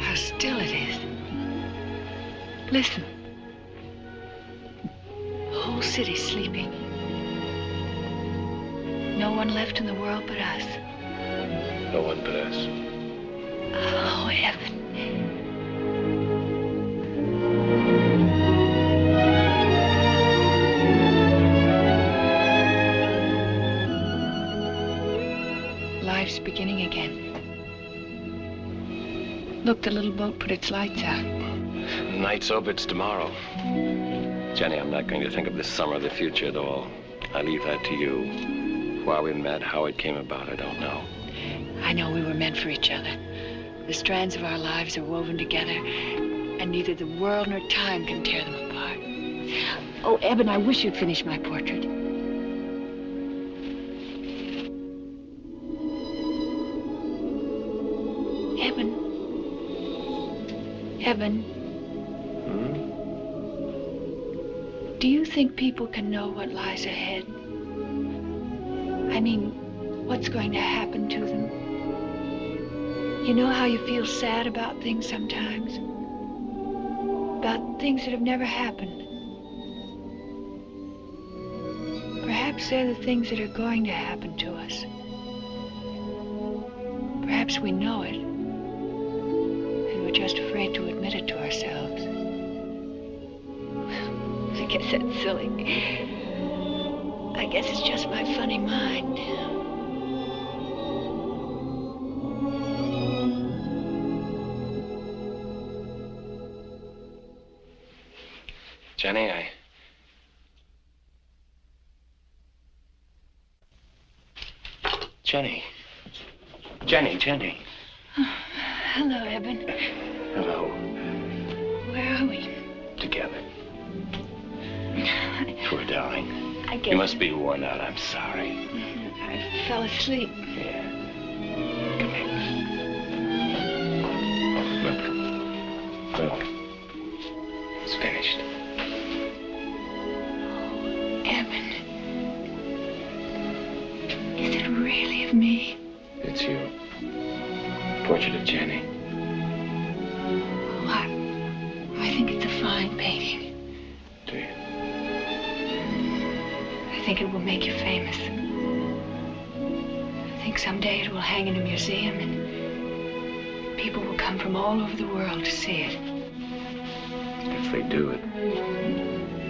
How still it is. Listen. The whole city's sleeping. No one left in the world but us. No one but us. Oh, heaven. Life's beginning again. Look, the little boat put its lights out. Night's over, it's tomorrow. Jenny, I'm not going to think of this summer or the future at all. I leave that to you. Why we met, how it came about, I don't know. I know we were meant for each other. The strands of our lives are woven together, and neither the world nor time can tear them apart. Oh, Eben, I wish you'd finish my portrait. Eben. Do you think people can know what lies ahead I mean, what's going to happen to them? You know how you feel sad about things sometimes? About things that have never happened. Perhaps they're the things that are going to happen to us. Perhaps we know it, and we're just afraid to admit it to ourselves. I guess that's silly. I guess it's just my funny mind. Jenny, Jenny. Oh, hello, Eben. Hello. Where are we? Together. Poor darling. I guess... You must be worn out. I'm sorry. I fell asleep. Yeah. Come here. Look. It's finished. Eben. Is it really of me? It's you. Portrait of Jenny. Oh, I think it's a fine painting. Do you? I think it will make you famous. I think someday it will hang in a museum and people will come from all over the world to see it. If they do, it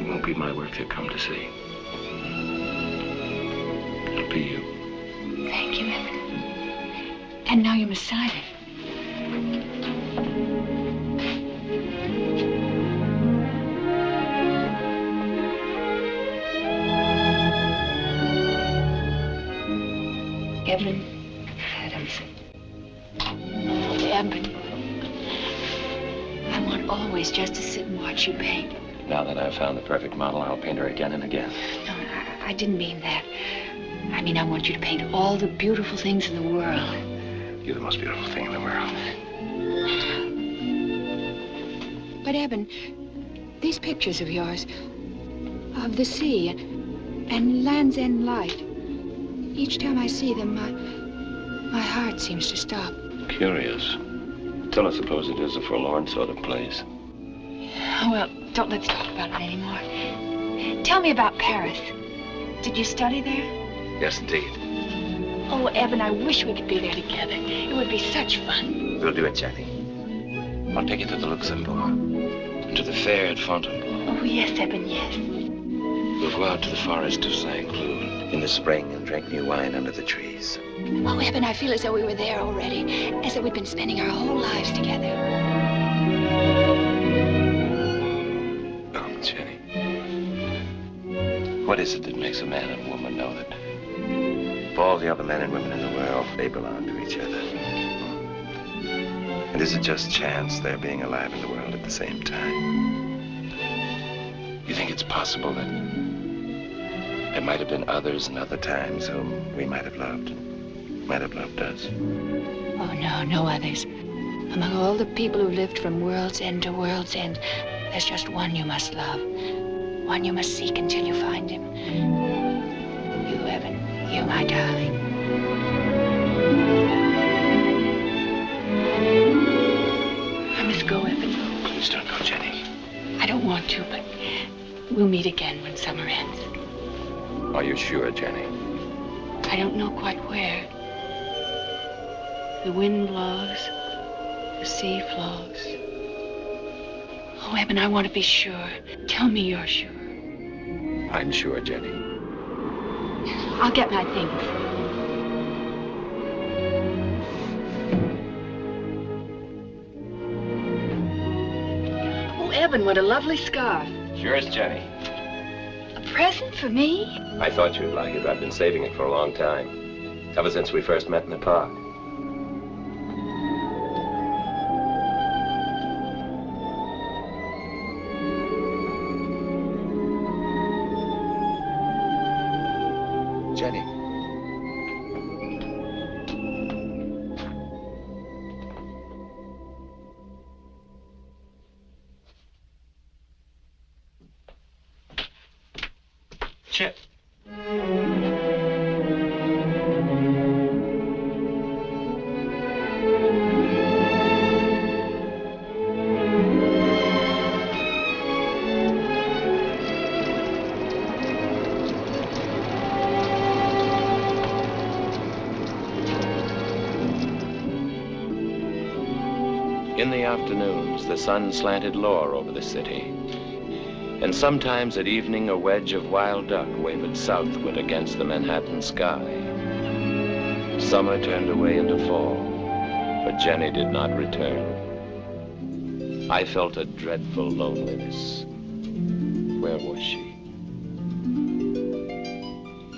won't be my work they'll come to see. It'll be you. Thank you, Eben. And now you must sign it. Eben Adams. Eben. I want always just to sit and watch you paint. Now that I've found the perfect model, I'll paint her again and again. No, I didn't mean that. I mean, I want you to paint all the beautiful things in the world. You're the most beautiful thing in the world. But, Eben, these pictures of yours, of the sea and Land's End Light, each time I see them, my heart seems to stop. Curious. Till I suppose it is a forlorn sort of place. Oh, well, don't let's talk about it anymore. Tell me about Paris. Did you study there? Yes, indeed. Oh, Eben, I wish we could be there together. It would be such fun. We'll do it, Jenny. I'll take you to the Luxembourg, and to the fair at Fontainebleau. Oh, yes, Eben, yes. We'll go out to the forest of Saint-Cloud in the spring and drink new wine under the trees. Oh, Eben, I feel as though we were there already, as though we'd been spending our whole lives together. Oh, Jenny. What is it that makes a man and woman know that of all the other men and women in the world, they belong to each other? And is it just chance their being alive in the world at the same time? You think it's possible that there might have been others in other times whom we might have loved us? Oh, no others. Among all the people who lived from world's end to world's end, there's just one you must love. One you must seek until you find him. You, Eben. You, my darling. I must go, Eben. Please don't go, Jenny. I don't want to, but we'll meet again when summer ends. Are you sure, Jenny? I don't know quite where. The wind blows, the sea flows. Oh, Eben, I want to be sure. Tell me you're sure. I'm sure, Jenny. I'll get my things. Oh, Eben, what a lovely scarf. Sure is, Jenny. A present for me? I thought you'd like it. I've been saving it for a long time. Ever since we first met in the park. Jenny. Chip. In the afternoons, the sun slanted lower over the city. And sometimes at evening, a wedge of wild duck wavered southward against the Manhattan sky. Summer turned away into fall, but Jenny did not return. I felt a dreadful loneliness. Where was she?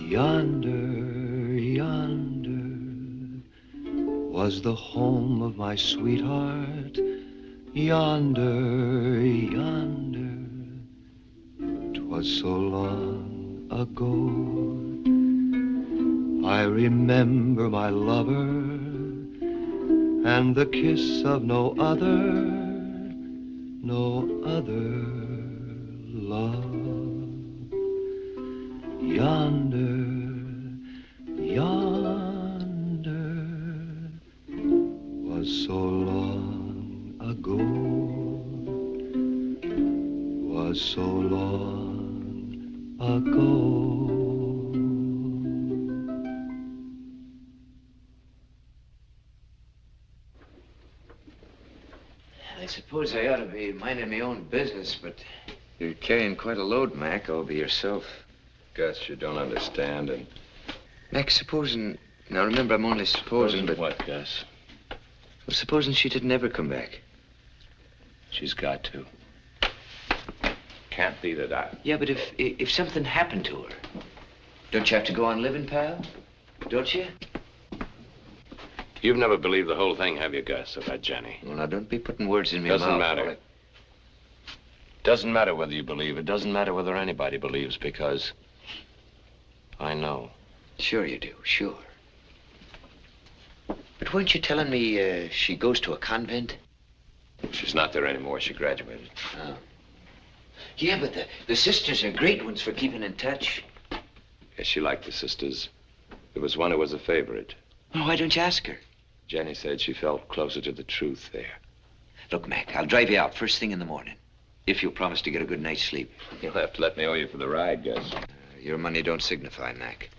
Yonder, yonder was the home of my sweetheart. Yonder, yonder, 'twas so long ago. I remember my lover and the kiss of no other love. Yonder, yonder was so long ago, was so long ago. I suppose I ought to be minding my own business, but you're carrying quite a load, Mac, all by yourself. Gus, you don't understand, and... Mac, supposing... Now, remember, I'm only supposing, but... What, Gus? Well, supposing she didn't ever come back. She's got to. Can't be that I... Yeah, but if something happened to her, don't you have to go on living, pal? Don't you? You've never believed the whole thing, have you, Gus, about Jenny? Well, now, don't be putting words in my mouth. Doesn't matter. Doesn't matter whether you believe. It doesn't matter whether anybody believes, because I know. Sure you do, sure. But weren't you telling me she goes to a convent? She's not there anymore. She graduated. Oh. Yeah, but the sisters are great ones for keeping in touch. Yes, she liked the sisters. There was one who was a favorite. Well, why don't you ask her? Jenny said she felt closer to the truth there. Look, Mac, I'll drive you out first thing in the morning, if you'll promise to get a good night's sleep. You'll have to let me owe you for the ride, Gus. Your money don't signify, Mac.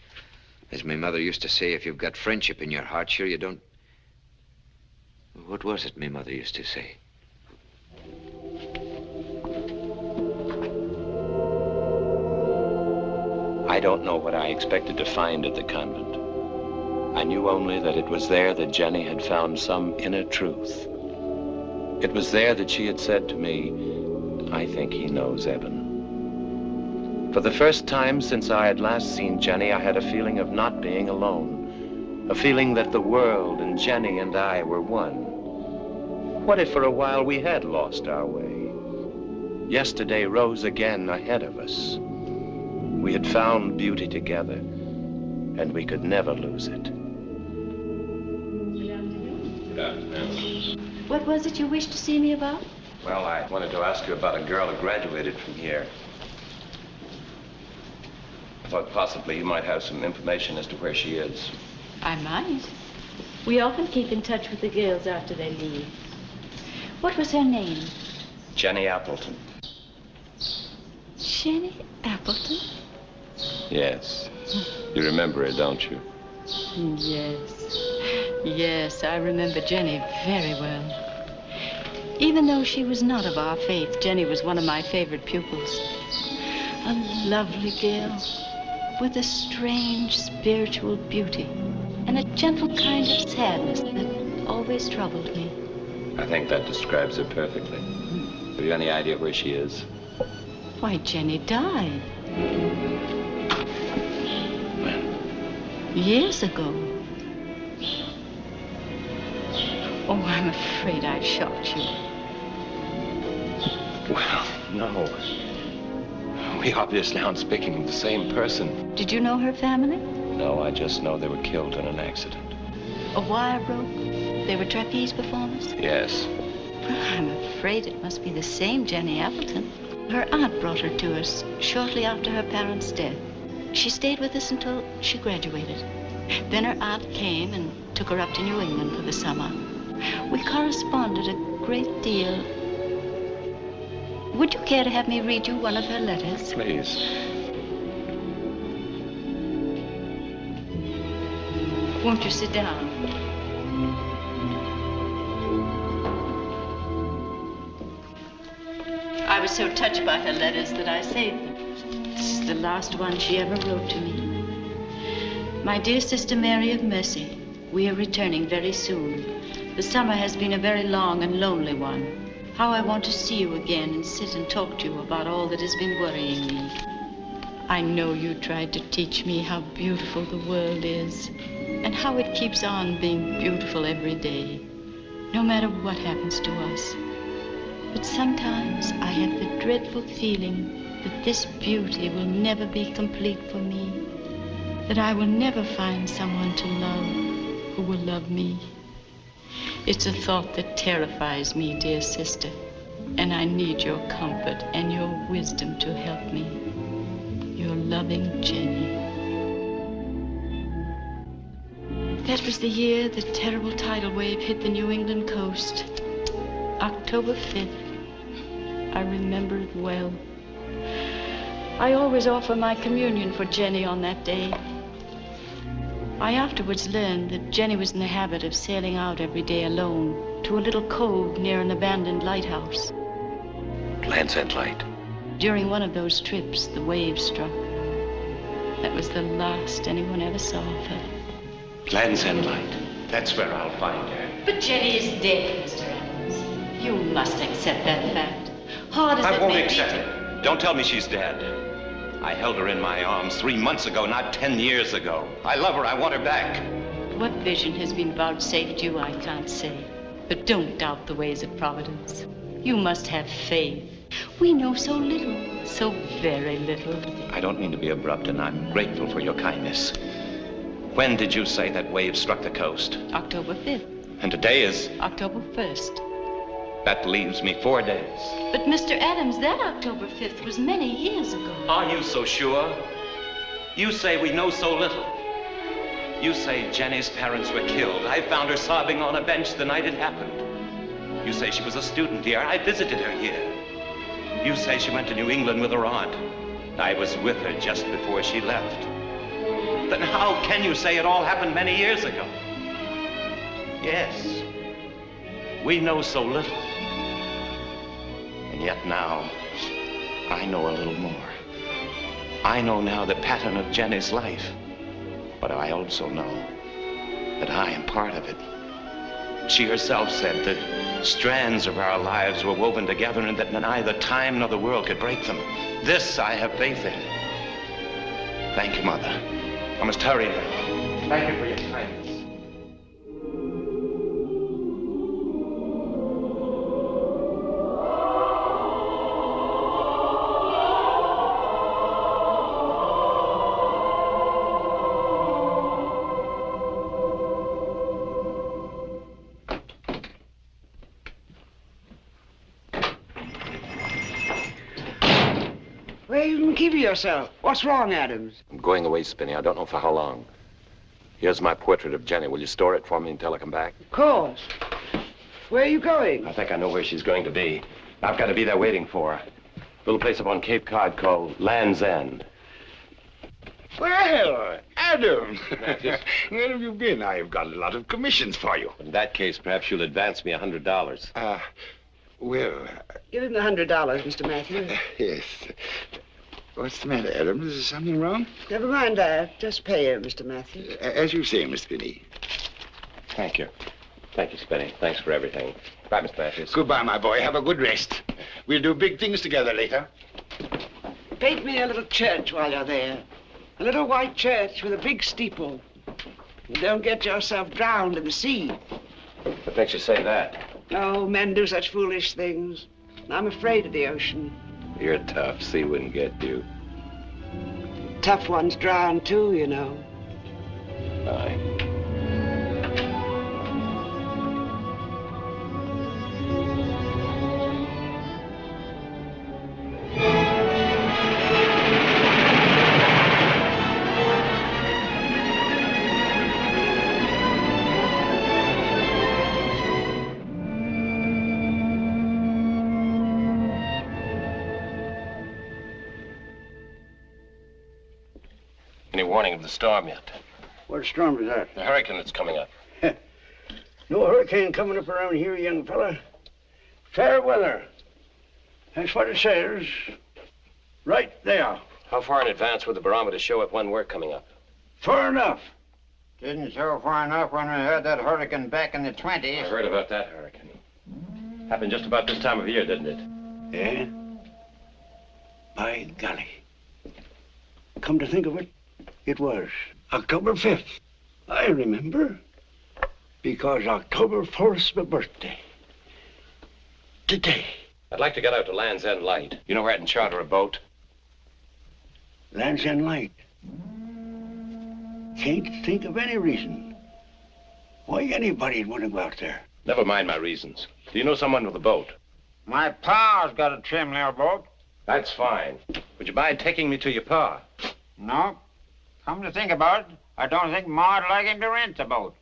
As my mother used to say, if you've got friendship in your heart, sure you don't... What was it my mother used to say? I don't know what I expected to find at the convent. I knew only that it was there that Jenny had found some inner truth. It was there that she had said to me, I think he knows Evan. For the first time since I had last seen Jenny, I had a feeling of not being alone. A feeling that the world and Jenny and I were one. What if for a while we had lost our way? Yesterday rose again ahead of us. We had found beauty together, and we could never lose it. Good afternoon. What was it you wished to see me about? Well, I wanted to ask you about a girl who graduated from here. I thought possibly you might have some information as to where she is. I might. We often keep in touch with the girls after they leave. What was her name? Jenny Appleton. Jenny Appleton? Yes. You remember her, don't you? Yes. Yes, I remember Jenny very well. Even though she was not of our faith, Jenny was one of my favorite pupils. A lovely girl with a strange spiritual beauty and a gentle kind of sadness that always troubled me. I think that describes her perfectly. Have you any idea where she is? Why, Jenny died. When? Years ago. Oh, I'm afraid I've shocked you. Well, no. We obviously aren't speaking of the same person. Did you know her family? No, I just know they were killed in an accident. A wire broke? They were trapeze performers? Yes. Well, I'm afraid it must be the same Jenny Appleton. Her aunt brought her to us shortly after her parents' death. She stayed with us until she graduated. Then her aunt came and took her up to New England for the summer. We corresponded a great deal. Would you care to have me read you one of her letters? Please. Won't you sit down? was so touched by her letters that I saved them. This is the last one she ever wrote to me. My dear Sister Mary of Mercy, we are returning very soon. The summer has been a very long and lonely one. How I want to see you again and sit and talk to you about all that has been worrying me. I know you tried to teach me how beautiful the world is and how it keeps on being beautiful every day, no matter what happens to us. But sometimes I have the dreadful feeling that this beauty will never be complete for me, that I will never find someone to love who will love me. It's a thought that terrifies me, dear sister, and I need your comfort and your wisdom to help me. Your loving Jenny. That was the year the terrible tidal wave hit the New England coast. October 5th. I remember it well. I always offer my communion for Jenny on that day. I afterwards learned that Jenny was in the habit of sailing out every day alone to a little cove near an abandoned lighthouse. Land's End Light. During one of those trips, the wave struck. That was the last anyone ever saw of her. Land's End Light. That's where I'll find her. But Jenny is dead, Mr. Adams. You must accept that fact. Hard as I it won't may accept it. Don't tell me she's dead. I held her in my arms 3 months ago, not 10 years ago. I love her. I want her back. What vision has been vouchsafed you, I can't say. But don't doubt the ways of Providence. You must have faith. We know so little, so very little. I don't mean to be abrupt, and I'm grateful for your kindness. When did you say that wave struck the coast? October 5th. And today is? October 1st. That leaves me 4 days. But, Mr. Adams, that October 5th was many years ago. Are you so sure? You say we know so little. You say Jenny's parents were killed. I found her sobbing on a bench the night it happened. You say she was a student here. I visited her here. You say she went to New England with her aunt. I was with her just before she left. Then how can you say it all happened many years ago? Yes, we know so little. And yet now, I know a little more. I know now the pattern of Jenny's life. But I also know that I am part of it. She herself said that strands of our lives were woven together and that neither time nor the world could break them. This I have faith in. Thank you, Mother. I must hurry now. Thank you for your kindness. Where you been keeping yourself? What's wrong, Adams? I'm going away, Spinny. I don't know for how long. Here's my portrait of Jenny. Will you store it for me until I come back? Of course. Where are you going? I think I know where she's going to be. I've got to be there waiting for her. Little place up on Cape Cod called Land's End. Well, Adam, where have you been? I've got a lot of commissions for you. In that case, perhaps you'll advance me $100. Well... Give him the $100, Mr. Matthews. Yes. What's the matter, Adam? Is there something wrong? Never mind that. Just pay him, Mr. Matthews. As you say, Miss Finney. Thank you. Thank you, Spinny. Thanks for everything. Bye, Mr. Matthews. Goodbye, my boy. Have a good rest. We'll do big things together later. Paint me a little church while you're there. A little white church with a big steeple. And don't get yourself drowned in the sea. What makes you say that? Oh, men do such foolish things. I'm afraid of the ocean. You're tough. Sea wouldn't get you. Tough ones drown, too, you know. Aye. Any warning of the storm yet? What storm is that? The hurricane that's coming up. No hurricane coming up around here, young fella. Fair weather. That's what it says. Right there. How far in advance would the barometer show it when we're coming up? Far enough. Didn't show far enough when we had that hurricane back in the 20s. I heard about that hurricane. Happened just about this time of year, didn't it? Yeah? By golly. Come to think of it, it was October 5th. I remember. Because October 4th's my birthday. Today. I'd like to get out to Land's End Light. You know where I can charter a boat? Land's End Light. Can't think of any reason why anybody'd want to go out there. Never mind my reasons. Do you know someone with a boat? My pa's got a trim little boat. That's fine. Would you mind taking me to your pa? No. Come to think about it, I don't think Ma'd like him to rent a boat.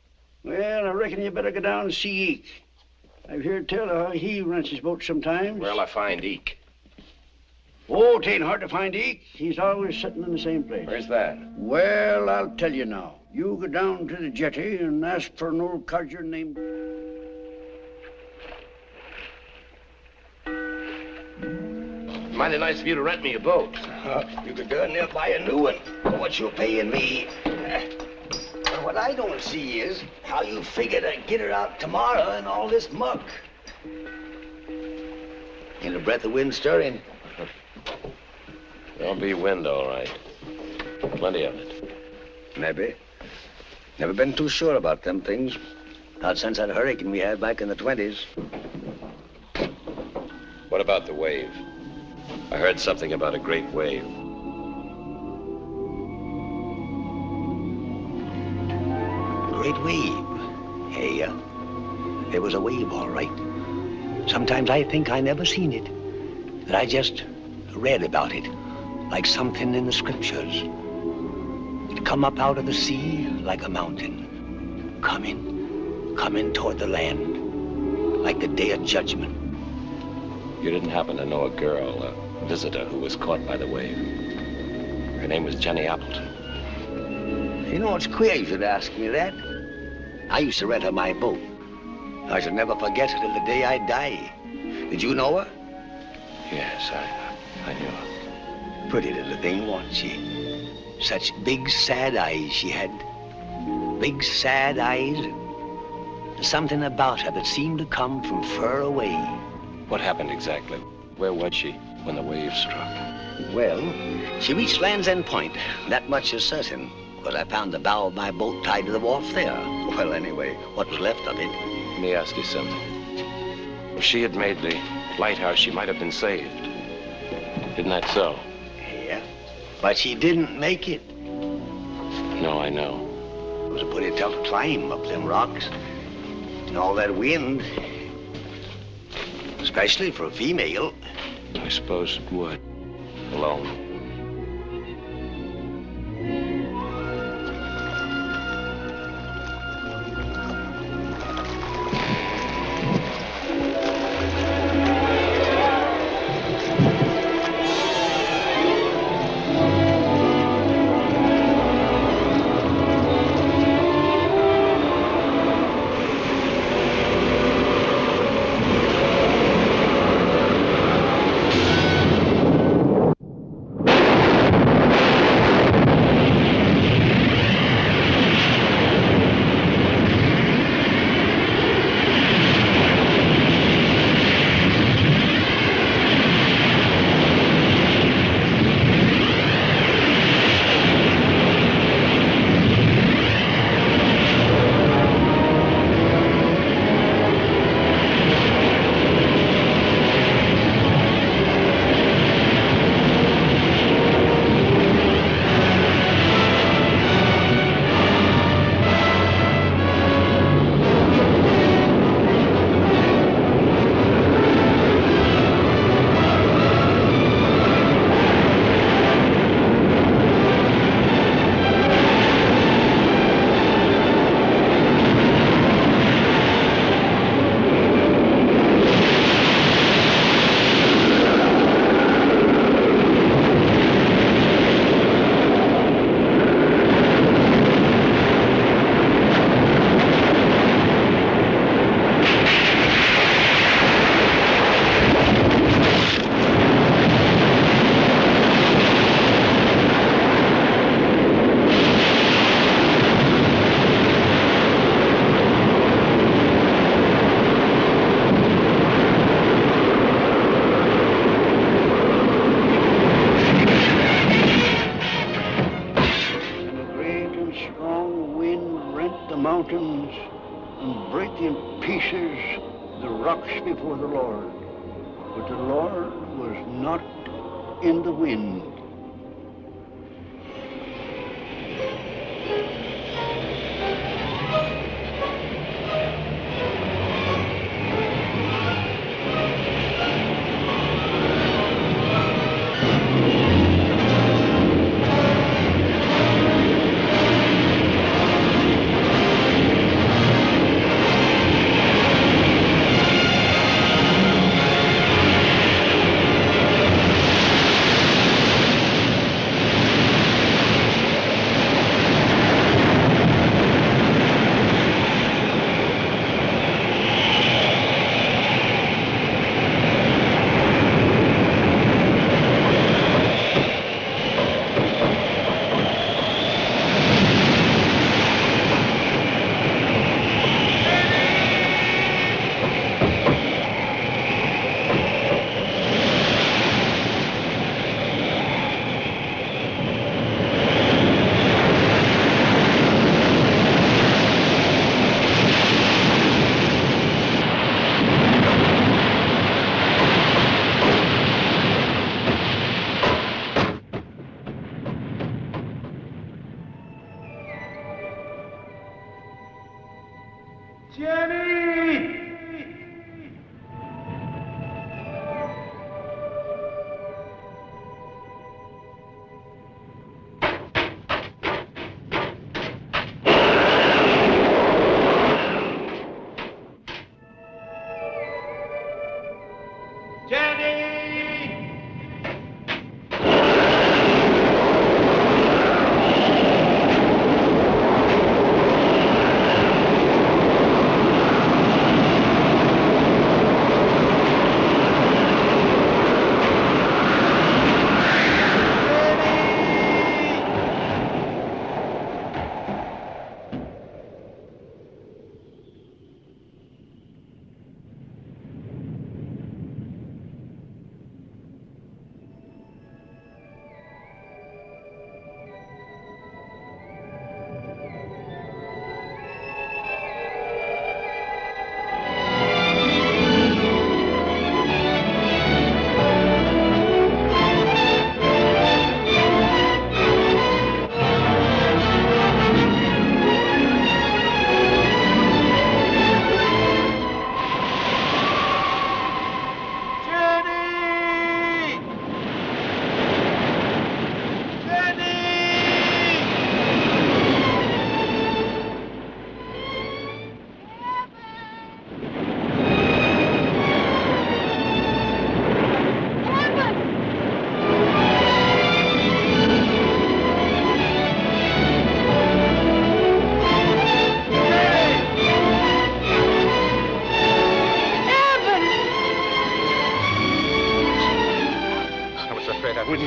Well, I reckon you better go down and see Eek. I've heard tell of how he rents his boat sometimes. Where'll I find Eek? Oh, it ain't hard to find Eek. He's always sitting in the same place. Where's that? Well, I'll tell you now. You go down to the jetty and ask for an old codger named... Mighty nice of you to rent me a boat. You could go in there and buy a new one for what you're paying me. But what I don't see is how you figure to get her out tomorrow in all this muck. Ain't a breath of wind stirring. There'll be wind, all right. Plenty of it. Maybe. Never been too sure about them things. Not since that hurricane we had back in the 20s. What about the wave? I heard something about a great wave. Great wave. Hey, there was a wave, all right. Sometimes I think I never seen it. That I just read about it, like something in the scriptures. It come up out of the sea like a mountain, coming toward the land, like the day of judgment. You didn't happen to know a girl, a visitor who was caught by the wave? Her name was Jenny Appleton. You know, it's queer you should ask me that. I used to rent her my boat. I shall never forget her till the day I die. Did you know her? Yes, I knew her. Pretty little thing, wasn't she? Such big, sad eyes she had. Big, sad eyes. Something about her that seemed to come from far away. What happened exactly? Where was she when the wave struck? Well, she reached Land's End Point. That much is certain. But I found the bow of my boat tied to the wharf there. Well, anyway, what was left of it. Let me ask you something. If she had made the lighthouse, she might have been saved. Isn't that so? Yeah, but she didn't make it. No, I know. It was a pretty tough climb up them rocks. And all that wind. Especially for a female. I suppose it would. Alone. mountains and break in pieces the rocks before the Lord. But the Lord was not in the wind.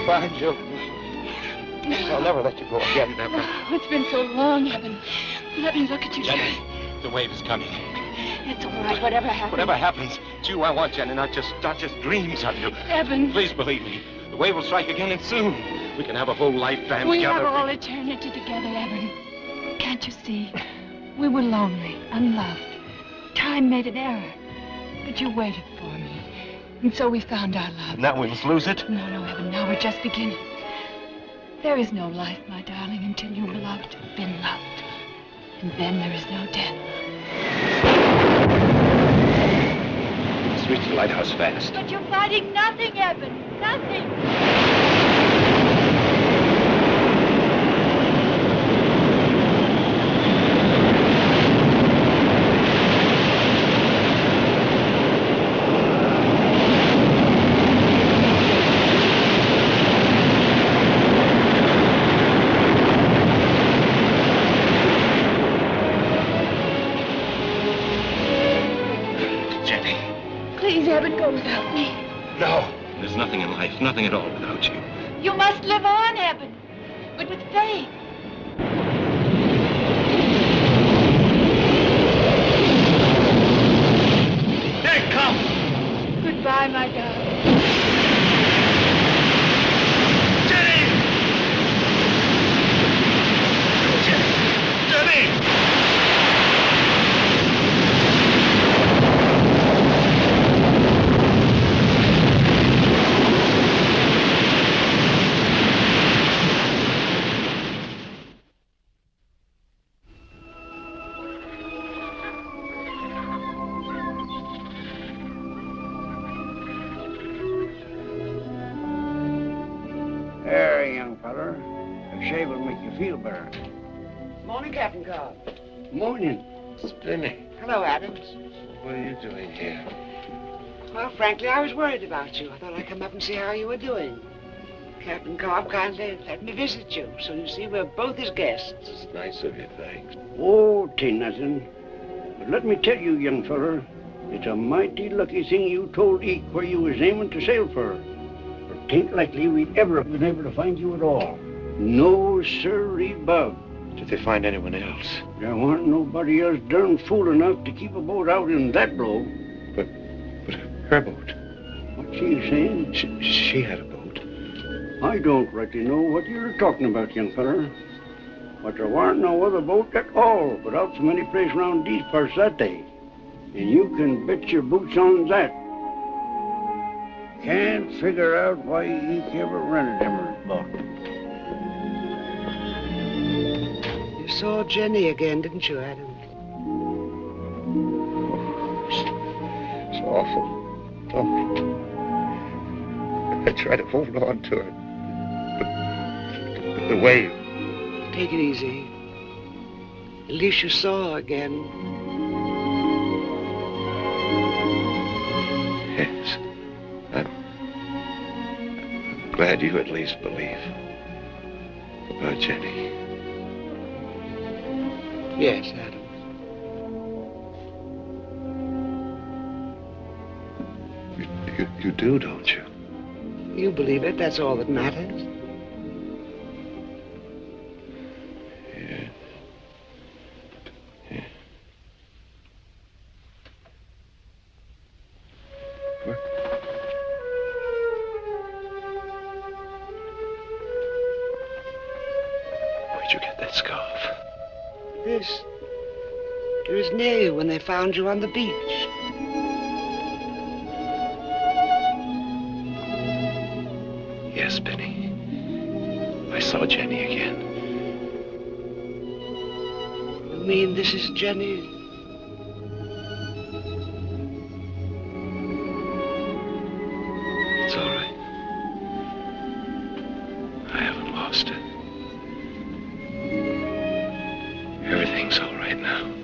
find you. I'll never let you go again, never. Oh, it's been so long, Evan. Let me look at you. Jenny, the wave is coming. It's all right, whatever happens. Whatever happens, it's you I want, Jenny, not just dreams of you. Evan. Please believe me. The wave will strike again, and soon. We can have a whole lifetime we together. We have all eternity together, Evan. Can't you see? We were lonely, unloved. Time made an error. But you waited for me. And so we found our love. Now we must lose it? No, Evan, now we're just beginning. There is no life, my darling, until you've loved, been loved. And then there is no death. Let's reach the lighthouse fast. But you're fighting nothing, Evan. Nothing. Evan, go without me. No. There's nothing in life, nothing at all without you. You must live on, Evan, but with faith. Here it comes. Goodbye, my darling. Jenny! Jenny! Jenny! say will make you feel better. Morning, Captain Cobb. Morning. Spinny, Hello, Adams. what are you doing here? Well, frankly, I was worried about you. I thought I'd come up and see how you were doing. Captain Cobb kindly let me visit you, so you see we're both his guests. It's nice of you, thanks. Oh, 'tain't nothing. But let me tell you, young feller, it's a mighty lucky thing you told Eke where you was aiming to sail for. For 'tain't likely we'd ever have been able to find you at all. No, sirree, Bob. Did they find anyone else? There weren't nobody else darn fool enough to keep a boat out in that blow. But her boat. What's she saying? She had a boat. I don't rightly know what you're talking about, young feller. But there weren't no other boat at all but out from any place around these parts that day. And you can bet your boots on that. Can't figure out why he ever rented Emerald's boat. You saw Jenny again, didn't you, Adam? It's awful. Oh. I tried to hold on to her. But the wave. Take it easy. At least you saw her again. Yes. I'm glad you at least believe about Jenny. Yes, Adam. You do, don't you? You believe it, that's all that matters. Yeah. Yeah. What? Where'd you get that scarf? This. It was near you when they found you on the beach. Yes, Benny. I saw Jenny again. You mean this is Jenny? It's all right. I haven't lost it. Everything's all right now.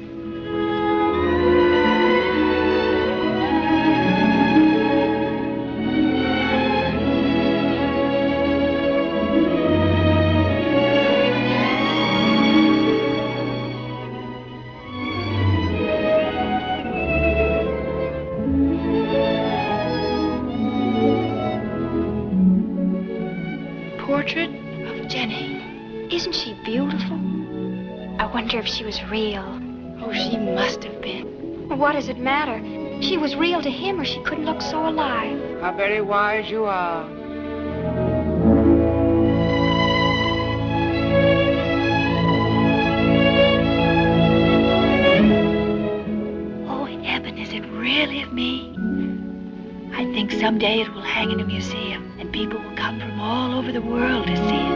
Portrait of Jenny. Isn't she beautiful? I wonder if she was real. Oh, she must have been. What does it matter? She was real to him or she couldn't look so alive. How very wise you are. Oh, Eben, is it really of me? I think someday it will hang in a museum and people will come from all over the world to see it.